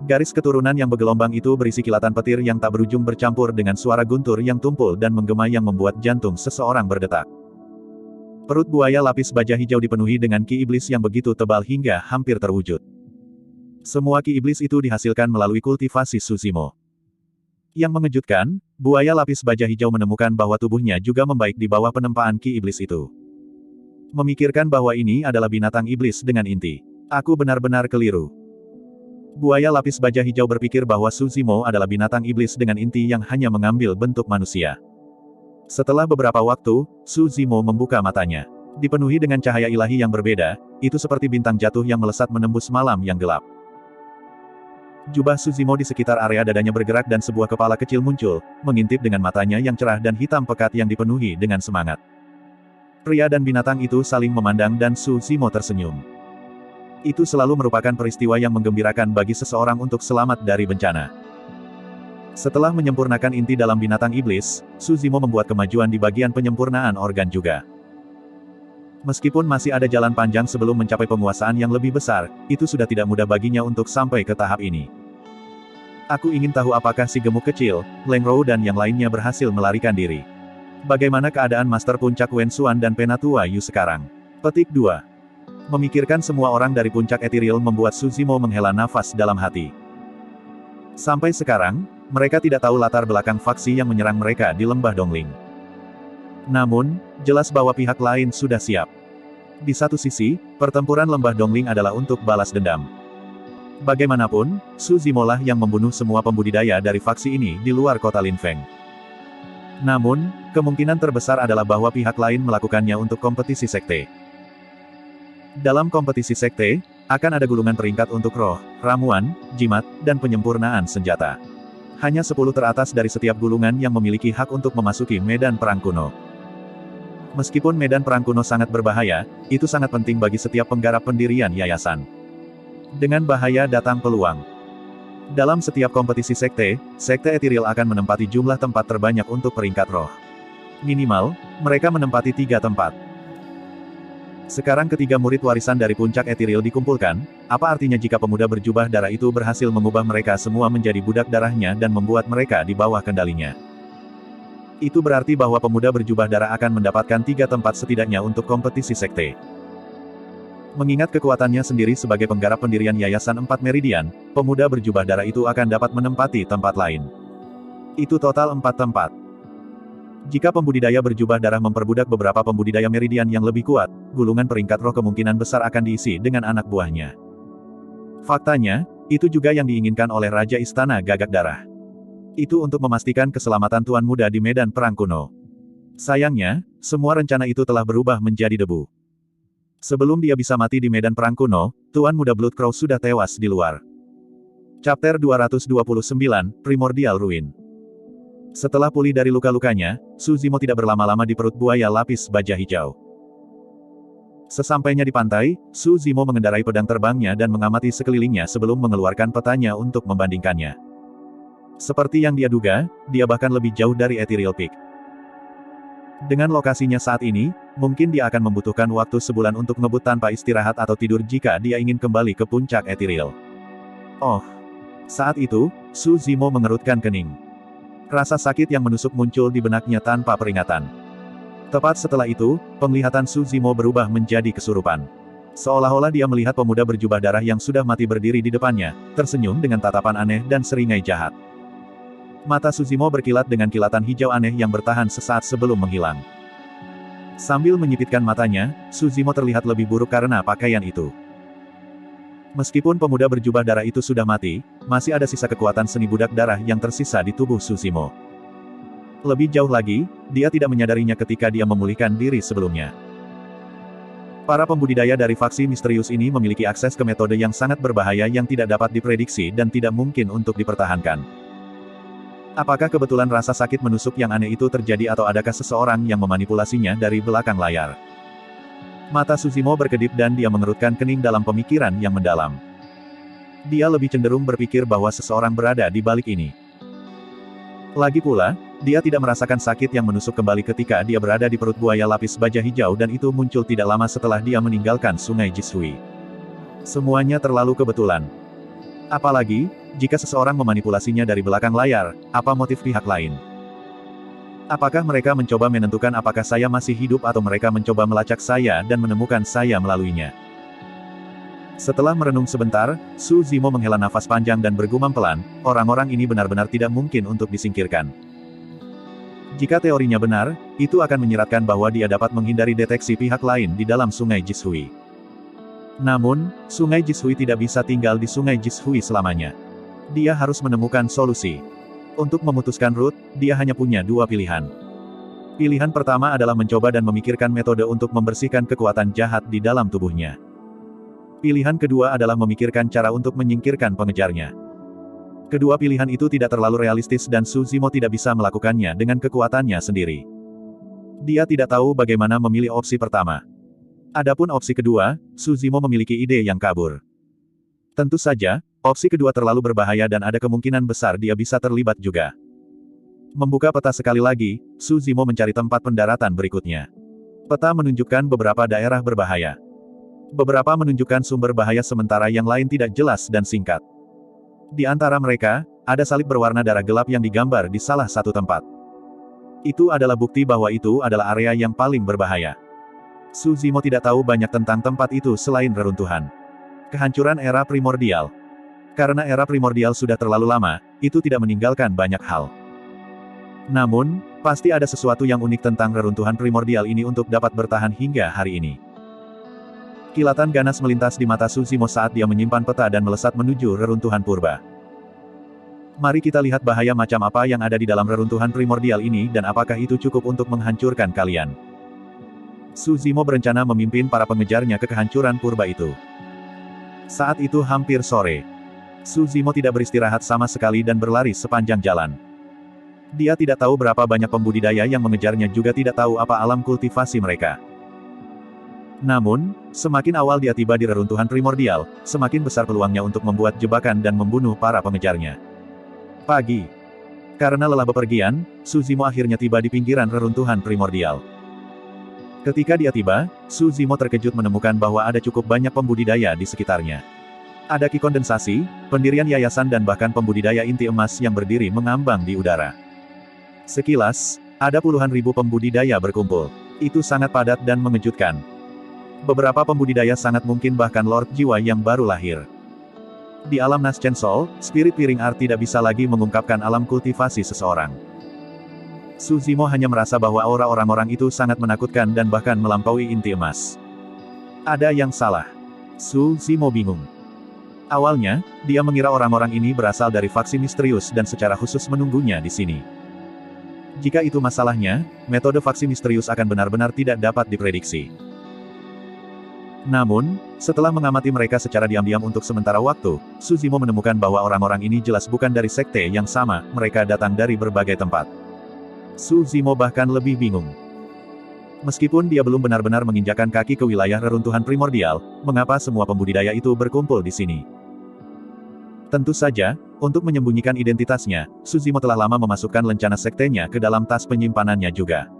Speaker 1: Garis keturunan yang bergelombang itu berisi kilatan petir yang tak berujung bercampur dengan suara guntur yang tumpul dan menggema yang membuat jantung seseorang berdetak. Perut buaya lapis baja hijau dipenuhi dengan ki iblis yang begitu tebal hingga hampir terwujud. Semua ki iblis itu dihasilkan melalui kultivasi Suzimo. Yang mengejutkan, buaya lapis baja hijau menemukan bahwa tubuhnya juga membaik di bawah penempaan ki iblis itu. Memikirkan bahwa ini adalah binatang iblis dengan inti. Aku benar-benar keliru. Buaya lapis baja hijau berpikir bahwa Suzimo adalah binatang iblis dengan inti yang hanya mengambil bentuk manusia. Setelah beberapa waktu, Suzimo membuka matanya. Dipenuhi dengan cahaya ilahi yang berbeda, itu seperti bintang jatuh yang melesat menembus malam yang gelap. Jubah Suzimo di sekitar area dadanya bergerak dan sebuah kepala kecil muncul, mengintip dengan matanya yang cerah dan hitam pekat yang dipenuhi dengan semangat. Pria dan binatang itu saling memandang dan Suzimo tersenyum. Itu selalu merupakan peristiwa yang menggembirakan bagi seseorang untuk selamat dari bencana. Setelah menyempurnakan inti dalam binatang iblis, Suzimo membuat kemajuan di bagian penyempurnaan organ juga. Meskipun masih ada jalan panjang sebelum mencapai penguasaan yang lebih besar, itu sudah tidak mudah baginya untuk sampai ke tahap ini. Aku ingin tahu apakah si gemuk kecil, Leng Rou dan yang lainnya berhasil melarikan diri. Bagaimana keadaan Master Puncak Wen Xuan dan Penatua Yu sekarang? Petik 2. Memikirkan semua orang dari puncak etiril membuat Suzimo menghela nafas dalam hati. Sampai sekarang, mereka tidak tahu latar belakang faksi yang menyerang mereka di lembah Dongling. Namun, jelas bahwa pihak lain sudah siap. Di satu sisi, pertempuran lembah Dongling adalah untuk balas dendam. Bagaimanapun, Suzimo lah yang membunuh semua pembudidaya dari faksi ini di luar kota Linfeng. Namun, kemungkinan terbesar adalah bahwa pihak lain melakukannya untuk kompetisi sekte. Dalam kompetisi sekte, akan ada gulungan peringkat untuk roh, ramuan, jimat, dan penyempurnaan senjata. Hanya 10 teratas dari setiap gulungan yang memiliki hak untuk memasuki medan perang kuno. Meskipun medan perang kuno sangat berbahaya, itu sangat penting bagi setiap penggarap pendirian yayasan. Dengan bahaya datang peluang. Dalam setiap kompetisi sekte, sekte etiril akan menempati jumlah tempat terbanyak untuk peringkat roh. Minimal, mereka menempati 3 tempat. Sekarang ketiga murid warisan dari puncak etiril dikumpulkan, apa artinya jika pemuda berjubah darah itu berhasil mengubah mereka semua menjadi budak darahnya dan membuat mereka di bawah kendalinya? Itu berarti bahwa pemuda berjubah darah akan mendapatkan 3 tempat setidaknya untuk kompetisi sekte. Mengingat kekuatannya sendiri sebagai penggarap pendirian Yayasan 4 Meridian, pemuda berjubah darah itu akan dapat menempati tempat lain. Itu total 4 tempat. Jika pembudidaya berjubah darah memperbudak beberapa pembudidaya meridian yang lebih kuat, gulungan peringkat roh kemungkinan besar akan diisi dengan anak buahnya. Faktanya, itu juga yang diinginkan oleh Raja Istana Gagak Darah. Itu untuk memastikan keselamatan Tuan Muda di medan perang kuno. Sayangnya, semua rencana itu telah berubah menjadi debu. Sebelum dia bisa mati di medan perang kuno, Tuan Muda Bloodcrow sudah tewas di luar. Chapter 229, Primordial Ruin. Setelah pulih dari luka-lukanya, Su Zimo tidak berlama-lama di perut buaya lapis baja hijau. Sesampainya di pantai, Su Zimo mengendarai pedang terbangnya dan mengamati sekelilingnya sebelum mengeluarkan petanya untuk membandingkannya. Seperti yang dia duga, dia bahkan lebih jauh dari Ethereal Peak. Dengan lokasinya saat ini, mungkin dia akan membutuhkan waktu sebulan untuk ngebut tanpa istirahat atau tidur jika dia ingin kembali ke puncak Ethereal. Oh! Saat itu, Su Zimo mengerutkan kening. Rasa sakit yang menusuk muncul di benaknya tanpa peringatan. Tepat setelah itu, penglihatan Su Zimo berubah menjadi kesurupan. Seolah-olah dia melihat pemuda berjubah darah yang sudah mati berdiri di depannya, tersenyum dengan tatapan aneh dan seringai jahat. Mata Su Zimo berkilat dengan kilatan hijau aneh yang bertahan sesaat sebelum menghilang. Sambil menyipitkan matanya, Su Zimo terlihat lebih buruk karena pakaian itu. Meskipun pemuda berjubah darah itu sudah mati, masih ada sisa kekuatan seni budak darah yang tersisa di tubuh Su Zimo. Lebih jauh lagi, dia tidak menyadarinya ketika dia memulihkan diri sebelumnya. Para pembudidaya dari faksi misterius ini memiliki akses ke metode yang sangat berbahaya yang tidak dapat diprediksi dan tidak mungkin untuk dipertahankan. Apakah kebetulan rasa sakit menusuk yang aneh itu terjadi atau adakah seseorang yang memanipulasinya dari belakang layar? Mata Su Zimo berkedip dan dia mengerutkan kening dalam pemikiran yang mendalam. Dia lebih cenderung berpikir bahwa seseorang berada di balik ini. Lagi pula, dia tidak merasakan sakit yang menusuk kembali ketika dia berada di perut buaya lapis baja hijau dan itu muncul tidak lama setelah dia meninggalkan sungai Jishui. Semuanya terlalu kebetulan. Apalagi, jika seseorang memanipulasinya dari belakang layar, apa motif pihak lain? Apakah mereka mencoba menentukan apakah saya masih hidup atau mereka mencoba melacak saya dan menemukan saya melaluinya? Setelah merenung sebentar, Su Zimo menghela nafas panjang dan bergumam pelan, orang-orang ini benar-benar tidak mungkin untuk disingkirkan. Jika teorinya benar, itu akan menyiratkan bahwa dia dapat menghindari deteksi pihak lain di dalam sungai Jishui. Namun, sungai Jishui tidak bisa tinggal di sungai Jishui selamanya. Dia harus menemukan solusi. Untuk memutuskan rute, dia hanya punya dua pilihan. Pilihan pertama adalah mencoba dan memikirkan metode untuk membersihkan kekuatan jahat di dalam tubuhnya. Pilihan kedua adalah memikirkan cara untuk menyingkirkan pengejarnya. Kedua pilihan itu tidak terlalu realistis dan Su Zimo tidak bisa melakukannya dengan kekuatannya sendiri. Dia tidak tahu bagaimana memilih opsi pertama. Adapun opsi kedua, Su Zimo memiliki ide yang kabur. Tentu saja, opsi kedua terlalu berbahaya dan ada kemungkinan besar dia bisa terlibat juga. Membuka peta sekali lagi, Su Zimo mencari tempat pendaratan berikutnya. Peta menunjukkan beberapa daerah berbahaya. Beberapa menunjukkan sumber bahaya sementara yang lain tidak jelas dan singkat. Di antara mereka, ada salib berwarna darah gelap yang digambar di salah satu tempat. Itu adalah bukti bahwa itu adalah area yang paling berbahaya. Su Zimo tidak tahu banyak tentang tempat itu selain reruntuhan. Kehancuran era primordial. Karena era primordial sudah terlalu lama, itu tidak meninggalkan banyak hal. Namun, pasti ada sesuatu yang unik tentang reruntuhan primordial ini untuk dapat bertahan hingga hari ini. Kilatan ganas melintas di mata Su Zimo saat dia menyimpan peta dan melesat menuju reruntuhan purba. Mari kita lihat bahaya macam apa yang ada di dalam reruntuhan primordial ini dan apakah itu cukup untuk menghancurkan kalian. Su Zimo berencana memimpin para pengejarnya ke kehancuran purba itu. Saat itu hampir sore. Su Zimo tidak beristirahat sama sekali dan berlari sepanjang jalan. Dia tidak tahu berapa banyak pembudidaya yang mengejarnya juga tidak tahu apa alam kultivasi mereka. Namun, semakin awal dia tiba di reruntuhan primordial, semakin besar peluangnya untuk membuat jebakan dan membunuh para pengejarnya. Pagi. Karena lelah bepergian, Su Zimo akhirnya tiba di pinggiran reruntuhan primordial. Ketika dia tiba, Su Zimo terkejut menemukan bahwa ada cukup banyak pembudidaya di sekitarnya. Ada ki kondensasi, pendirian yayasan dan bahkan pembudidaya inti emas yang berdiri mengambang di udara. Sekilas, ada puluhan ribu pembudidaya berkumpul. Itu sangat padat dan mengejutkan. Beberapa pembudidaya sangat mungkin bahkan Lord Jiwa yang baru lahir. Di alam Naschen Soul, spirit piring art tidak bisa lagi mengungkapkan alam kultivasi seseorang. Su Zimo hanya merasa bahwa aura orang-orang itu sangat menakutkan dan bahkan melampaui inti emas. Ada yang salah. Su Zimo bingung. Awalnya, dia mengira orang-orang ini berasal dari faksi misterius dan secara khusus menunggunya di sini. Jika itu masalahnya, metode faksi misterius akan benar-benar tidak dapat diprediksi. Namun, setelah mengamati mereka secara diam-diam untuk sementara waktu, Su Zimo menemukan bahwa orang-orang ini jelas bukan dari sekte yang sama, mereka datang dari berbagai tempat. Su Zimo bahkan lebih bingung. Meskipun dia belum benar-benar menginjakan kaki ke wilayah reruntuhan primordial, mengapa semua pembudidaya itu berkumpul di sini? Tentu saja, untuk menyembunyikan identitasnya, Su Zimo telah lama memasukkan lencana sektenya ke dalam tas penyimpanannya juga.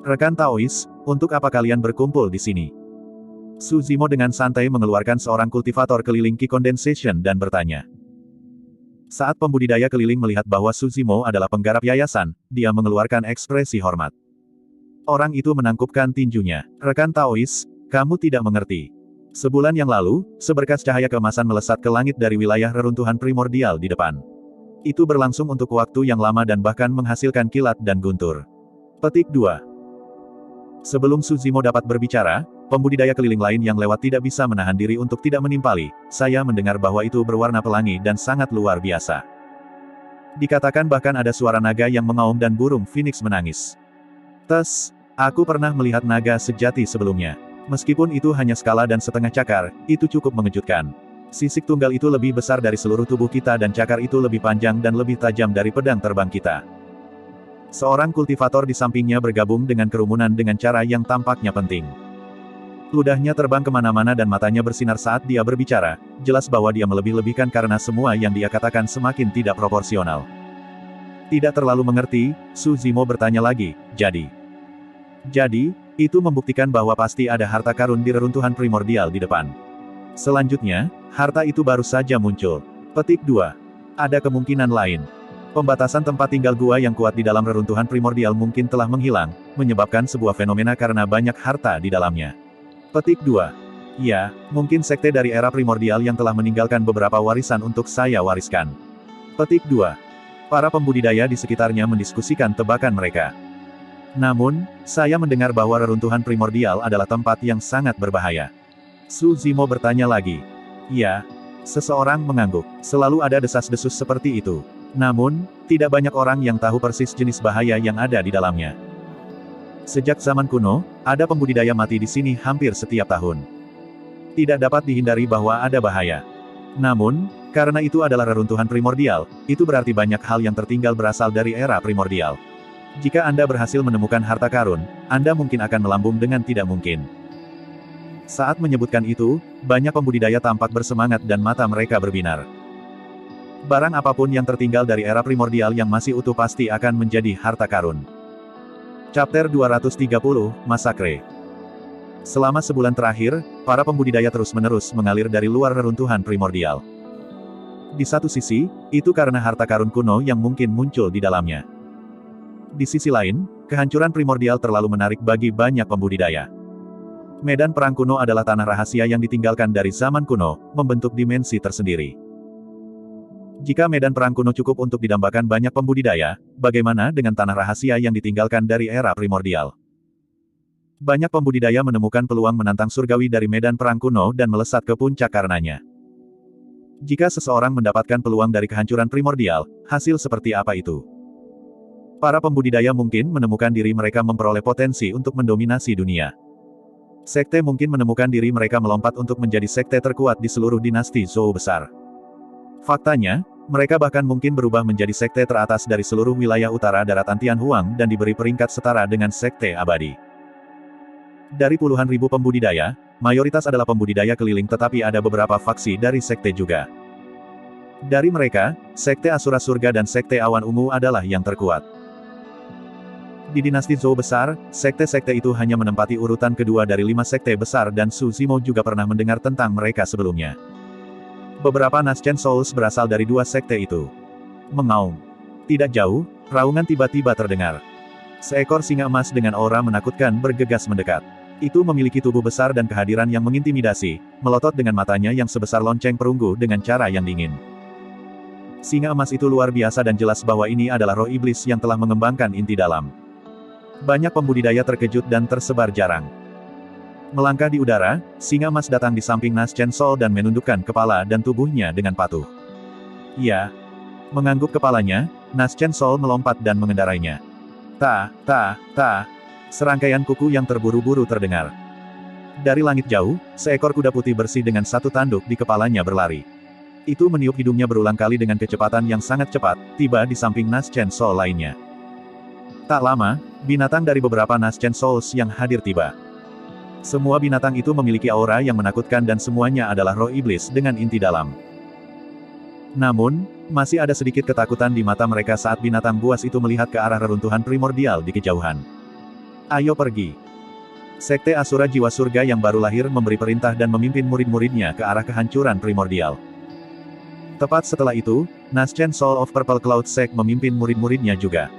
Speaker 1: Rekan Taois, untuk apa kalian berkumpul di sini? Su Zimo dengan santai mengeluarkan seorang kultivator keliling Qi Condensation dan bertanya. Saat pembudidaya keliling melihat bahwa Su Zimo adalah penggarap yayasan, dia mengeluarkan ekspresi hormat. Orang itu menangkupkan tinjunya. Rekan Taois, kamu tidak mengerti. Sebulan yang lalu, seberkas cahaya keemasan melesat ke langit dari wilayah reruntuhan primordial di depan. Itu berlangsung untuk waktu yang lama dan bahkan menghasilkan kilat dan guntur. Petik 2. Sebelum Su Zimo dapat berbicara, pembudidaya keliling lain yang lewat tidak bisa menahan diri untuk tidak menimpali. Saya mendengar bahwa itu berwarna pelangi dan sangat luar biasa. Dikatakan bahkan ada suara naga yang mengaum dan burung phoenix menangis. Tes, aku pernah melihat naga sejati sebelumnya. Meskipun itu hanya skala dan setengah cakar, itu cukup mengejutkan. Sisik tunggal itu lebih besar dari seluruh tubuh kita dan cakar itu lebih panjang dan lebih tajam dari pedang terbang kita. Seorang kultivator di sampingnya bergabung dengan kerumunan dengan cara yang tampaknya penting. Ludahnya terbang kemana-mana dan matanya bersinar saat dia berbicara, jelas bahwa dia melebih-lebihkan karena semua yang dia katakan semakin tidak proporsional. Tidak terlalu mengerti, Su Zimo bertanya lagi, jadi, itu membuktikan bahwa pasti ada harta karun di reruntuhan primordial di depan. Selanjutnya, harta itu baru saja muncul. Petik 2. Ada kemungkinan lain. Pembatasan tempat tinggal gua yang kuat di dalam reruntuhan primordial mungkin telah menghilang, menyebabkan sebuah fenomena karena banyak harta di dalamnya. Petik 2. Ya, mungkin sekte dari era primordial yang telah meninggalkan beberapa warisan untuk saya wariskan. Petik 2. Para pembudidaya di sekitarnya mendiskusikan tebakan mereka. Namun, saya mendengar bahwa reruntuhan primordial adalah tempat yang sangat berbahaya. Su Zimo bertanya lagi. Ya. Seseorang mengangguk. Selalu ada desas-desus seperti itu. Namun, tidak banyak orang yang tahu persis jenis bahaya yang ada di dalamnya. Sejak zaman kuno, ada pembudidaya mati di sini hampir setiap tahun. Tidak dapat dihindari bahwa ada bahaya. Namun, karena itu adalah reruntuhan primordial, itu berarti banyak hal yang tertinggal berasal dari era primordial. Jika Anda berhasil menemukan harta karun, Anda mungkin akan melambung dengan tidak mungkin. Saat menyebutkan itu, banyak pembudidaya tampak bersemangat dan mata mereka berbinar. Barang apapun yang tertinggal dari era primordial yang masih utuh pasti akan menjadi harta karun. Chapter 230, Masakre. Selama sebulan terakhir, para pembudidaya terus-menerus mengalir dari luar reruntuhan primordial. Di satu sisi, itu karena harta karun kuno yang mungkin muncul di dalamnya. Di sisi lain, kehancuran primordial terlalu menarik bagi banyak pembudidaya. Medan perang kuno adalah tanah rahasia yang ditinggalkan dari zaman kuno, membentuk dimensi tersendiri. Jika medan perang kuno cukup untuk didambakan banyak pembudidaya, bagaimana dengan tanah rahasia yang ditinggalkan dari era primordial? Banyak pembudidaya menemukan peluang menantang surgawi dari medan perang kuno dan melesat ke puncak karenanya. Jika seseorang mendapatkan peluang dari kehancuran primordial, hasil seperti apa itu? Para pembudidaya mungkin menemukan diri mereka memperoleh potensi untuk mendominasi dunia. Sekte mungkin menemukan diri mereka melompat untuk menjadi sekte terkuat di seluruh dinasti Zhou besar. Faktanya, mereka bahkan mungkin berubah menjadi sekte teratas dari seluruh wilayah utara daratan Tianhuang dan diberi peringkat setara dengan sekte abadi. Dari puluhan ribu pembudidaya, mayoritas adalah pembudidaya keliling tetapi ada beberapa faksi dari sekte juga. Dari mereka, sekte Asura Surga dan sekte Awan Ungu adalah yang terkuat. Di dinasti Zhou besar, sekte-sekte itu hanya menempati urutan kedua dari 5 sekte besar dan Su Zimo juga pernah mendengar tentang mereka sebelumnya. Beberapa Naschen Souls berasal dari 2 sekte itu. Mengaum. Tidak jauh, raungan tiba-tiba terdengar. Seekor singa emas dengan aura menakutkan bergegas mendekat. Itu memiliki tubuh besar dan kehadiran yang mengintimidasi, melotot dengan matanya yang sebesar lonceng perunggu dengan cara yang dingin. Singa emas itu luar biasa dan jelas bahwa ini adalah roh iblis yang telah mengembangkan inti dalam. Banyak pembudidaya terkejut dan tersebar jarang. Melangkah di udara, singa emas datang di samping Nas Chen Sol dan menundukkan kepala dan tubuhnya dengan patuh. Ya. Mengangguk kepalanya, Nas Chen Sol melompat dan mengendarainya. Ta. Serangkaian kuku yang terburu-buru terdengar. Dari langit jauh, seekor kuda putih bersih dengan satu tanduk di kepalanya berlari. Itu meniup hidungnya berulang kali dengan kecepatan yang sangat cepat, tiba di samping Nas Chen Sol lainnya. Tak lama, binatang dari beberapa Nas Chen Souls yang hadir tiba. Semua binatang itu memiliki aura yang menakutkan dan semuanya adalah roh iblis dengan inti dalam. Namun, masih ada sedikit ketakutan di mata mereka saat binatang buas itu melihat ke arah reruntuhan primordial di kejauhan. Ayo pergi. Sekte Asura Jiwa Surga yang baru lahir memberi perintah dan memimpin murid-muridnya ke arah kehancuran primordial. Tepat setelah itu, Nas Chen Soul of Purple Cloud Sect memimpin murid-muridnya juga.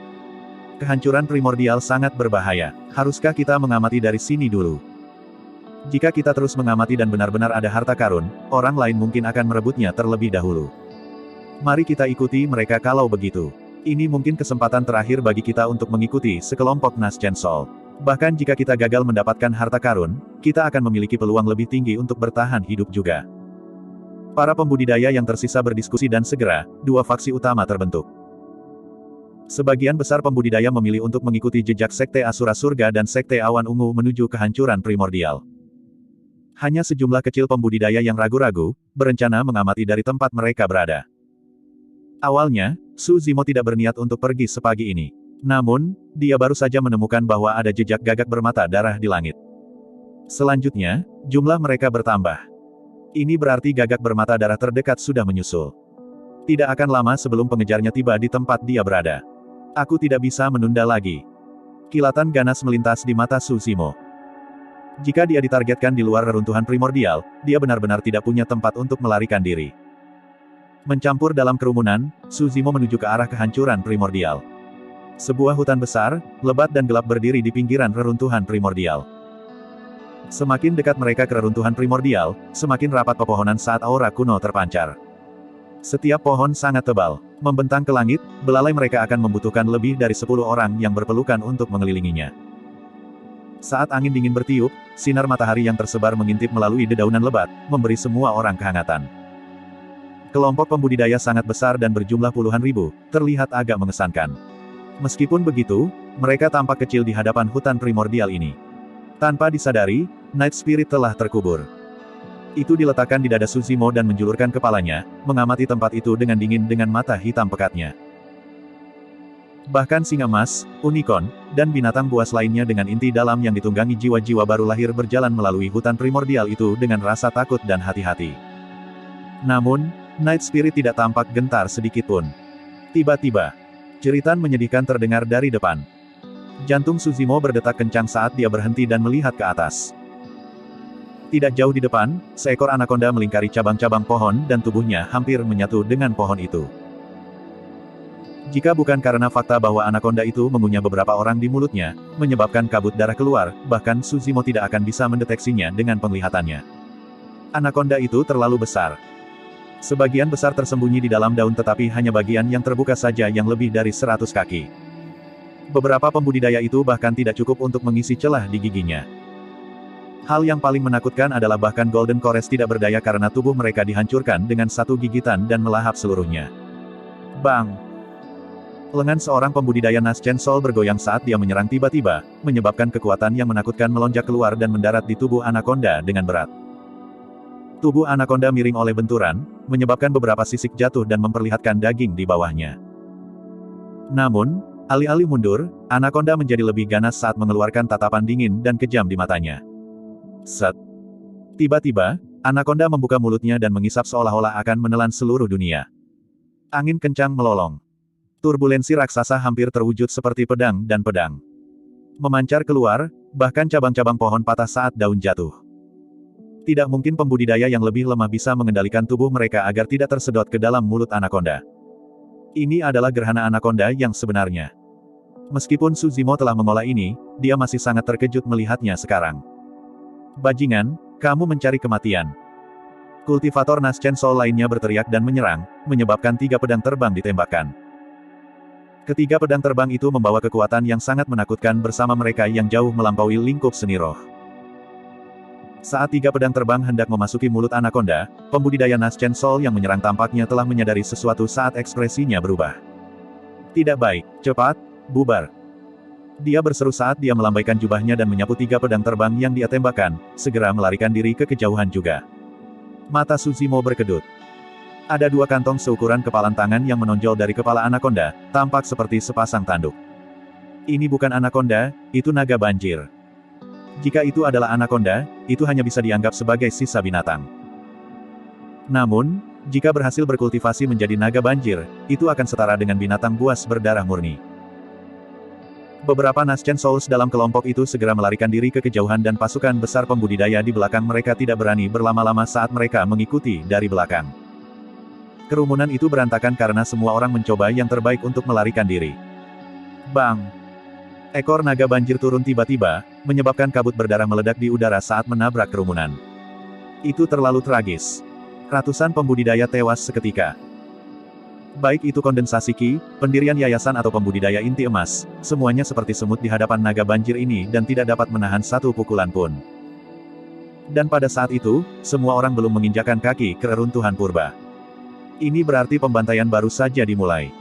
Speaker 1: Kehancuran primordial sangat berbahaya. Haruskah kita mengamati dari sini dulu? Jika kita terus mengamati dan benar-benar ada harta karun, orang lain mungkin akan merebutnya terlebih dahulu. Mari kita ikuti mereka kalau begitu. Ini mungkin kesempatan terakhir bagi kita untuk mengikuti sekelompok Nas Chen Soul. Bahkan jika kita gagal mendapatkan harta karun, kita akan memiliki peluang lebih tinggi untuk bertahan hidup juga. Para pembudidaya yang tersisa berdiskusi dan segera, dua faksi utama terbentuk. Sebagian besar pembudidaya memilih untuk mengikuti jejak Sekte Asura Surga dan Sekte Awan Ungu menuju kehancuran primordial. Hanya sejumlah kecil pembudidaya yang ragu-ragu, berencana mengamati dari tempat mereka berada. Awalnya, Su Zimo tidak berniat untuk pergi sepagi ini. Namun, dia baru saja menemukan bahwa ada jejak gagak bermata darah di langit. Selanjutnya, jumlah mereka bertambah. Ini berarti gagak bermata darah terdekat sudah menyusul. Tidak akan lama sebelum pengejarnya tiba di tempat dia berada. Aku tidak bisa menunda lagi. Kilatan ganas melintas di mata Su Zimo. Jika dia ditargetkan di luar reruntuhan primordial, dia benar-benar tidak punya tempat untuk melarikan diri. Mencampur dalam kerumunan, Su Zimo menuju ke arah kehancuran primordial. Sebuah hutan besar, lebat dan gelap berdiri di pinggiran reruntuhan primordial. Semakin dekat mereka ke reruntuhan primordial, semakin rapat pepohonan saat aura kuno terpancar. Setiap pohon sangat tebal, membentang ke langit, belalai mereka akan membutuhkan lebih dari 10 orang yang berpelukan untuk mengelilinginya. Saat angin dingin bertiup, sinar matahari yang tersebar mengintip melalui dedaunan lebat, memberi semua orang kehangatan. Kelompok pembudidaya sangat besar dan berjumlah puluhan ribu, terlihat agak mengesankan. Meskipun begitu, mereka tampak kecil di hadapan hutan primordial ini. Tanpa disadari, Night Spirit telah terkubur. Itu diletakkan di dada Su Zimo dan menjulurkan kepalanya, mengamati tempat itu dengan dingin dengan mata hitam pekatnya. Bahkan singa emas, unicorn, dan binatang buas lainnya dengan inti dalam yang ditunggangi jiwa-jiwa baru lahir berjalan melalui hutan primordial itu dengan rasa takut dan hati-hati. Namun, Night Spirit tidak tampak gentar sedikitpun. Tiba-tiba, jeritan menyedihkan terdengar dari depan. Jantung Su Zimo berdetak kencang saat dia berhenti dan melihat ke atas. Tidak jauh di depan, seekor anaconda melingkari cabang-cabang pohon dan tubuhnya hampir menyatu dengan pohon itu. Jika bukan karena fakta bahwa anaconda itu mengunyah beberapa orang di mulutnya, menyebabkan kabut darah keluar, bahkan Su Zimo tidak akan bisa mendeteksinya dengan penglihatannya. Anaconda itu terlalu besar. Sebagian besar tersembunyi di dalam daun tetapi hanya bagian yang terbuka saja yang lebih dari 100 kaki. Beberapa pembudidaya itu bahkan tidak cukup untuk mengisi celah di giginya. Hal yang paling menakutkan adalah bahkan Golden Cores tidak berdaya karena tubuh mereka dihancurkan dengan satu gigitan dan melahap seluruhnya. Bang! Lengan seorang pembudidaya Nas Chen Soul bergoyang saat dia menyerang tiba-tiba, menyebabkan kekuatan yang menakutkan melonjak keluar dan mendarat di tubuh anaconda dengan berat. Tubuh anaconda miring oleh benturan, menyebabkan beberapa sisik jatuh dan memperlihatkan daging di bawahnya. Namun, alih-alih mundur, anaconda menjadi lebih ganas saat mengeluarkan tatapan dingin dan kejam di matanya. Set. Tiba-tiba, anaconda membuka mulutnya dan mengisap seolah-olah akan menelan seluruh dunia. Angin kencang melolong. Turbulensi raksasa hampir terwujud seperti pedang dan pedang. Memancar keluar, bahkan cabang-cabang pohon patah saat daun jatuh. Tidak mungkin pembudidaya yang lebih lemah bisa mengendalikan tubuh mereka agar tidak tersedot ke dalam mulut anaconda. Ini adalah gerhana anaconda yang sebenarnya. Meskipun Su Zimo telah mengolah ini, dia masih sangat terkejut melihatnya sekarang. Bajingan, kamu mencari kematian. Kultivator Nas Chen Soul lainnya berteriak dan menyerang, menyebabkan 3 pedang terbang ditembakkan. Ketiga pedang terbang itu membawa kekuatan yang sangat menakutkan bersama mereka yang jauh melampaui lingkup seni roh. Saat 3 pedang terbang hendak memasuki mulut anaconda, pembudidaya Nas Chen Soul yang menyerang tampaknya telah menyadari sesuatu saat ekspresinya berubah. Tidak baik, cepat, bubar. Dia berseru saat dia melambaikan jubahnya dan menyapu 3 pedang terbang yang dia tembakkan, segera melarikan diri ke kejauhan juga. Mata Suzimo berkedut. Ada 2 kantong seukuran kepalan tangan yang menonjol dari kepala anaconda, tampak seperti sepasang tanduk. Ini bukan anaconda, itu naga banjir. Jika itu adalah anaconda, itu hanya bisa dianggap sebagai sisa binatang. Namun, jika berhasil berkultivasi menjadi naga banjir, itu akan setara dengan binatang buas berdarah murni. Beberapa Nas Chen Souls dalam kelompok itu segera melarikan diri ke kejauhan dan pasukan besar pembudidaya di belakang mereka tidak berani berlama-lama saat mereka mengikuti dari belakang. Kerumunan itu berantakan karena semua orang mencoba yang terbaik untuk melarikan diri. Bang! Ekor naga banjir turun tiba-tiba, menyebabkan kabut berdarah meledak di udara saat menabrak kerumunan. Itu terlalu tragis. Ratusan pembudidaya tewas seketika. Baik itu kondensasi Qi, pendirian yayasan atau pembudidaya inti emas, semuanya seperti semut di hadapan naga banjir ini dan tidak dapat menahan satu pukulan pun. Dan pada saat itu, semua orang belum menginjakan kaki ke reruntuhan purba. Ini berarti pembantaian baru saja dimulai.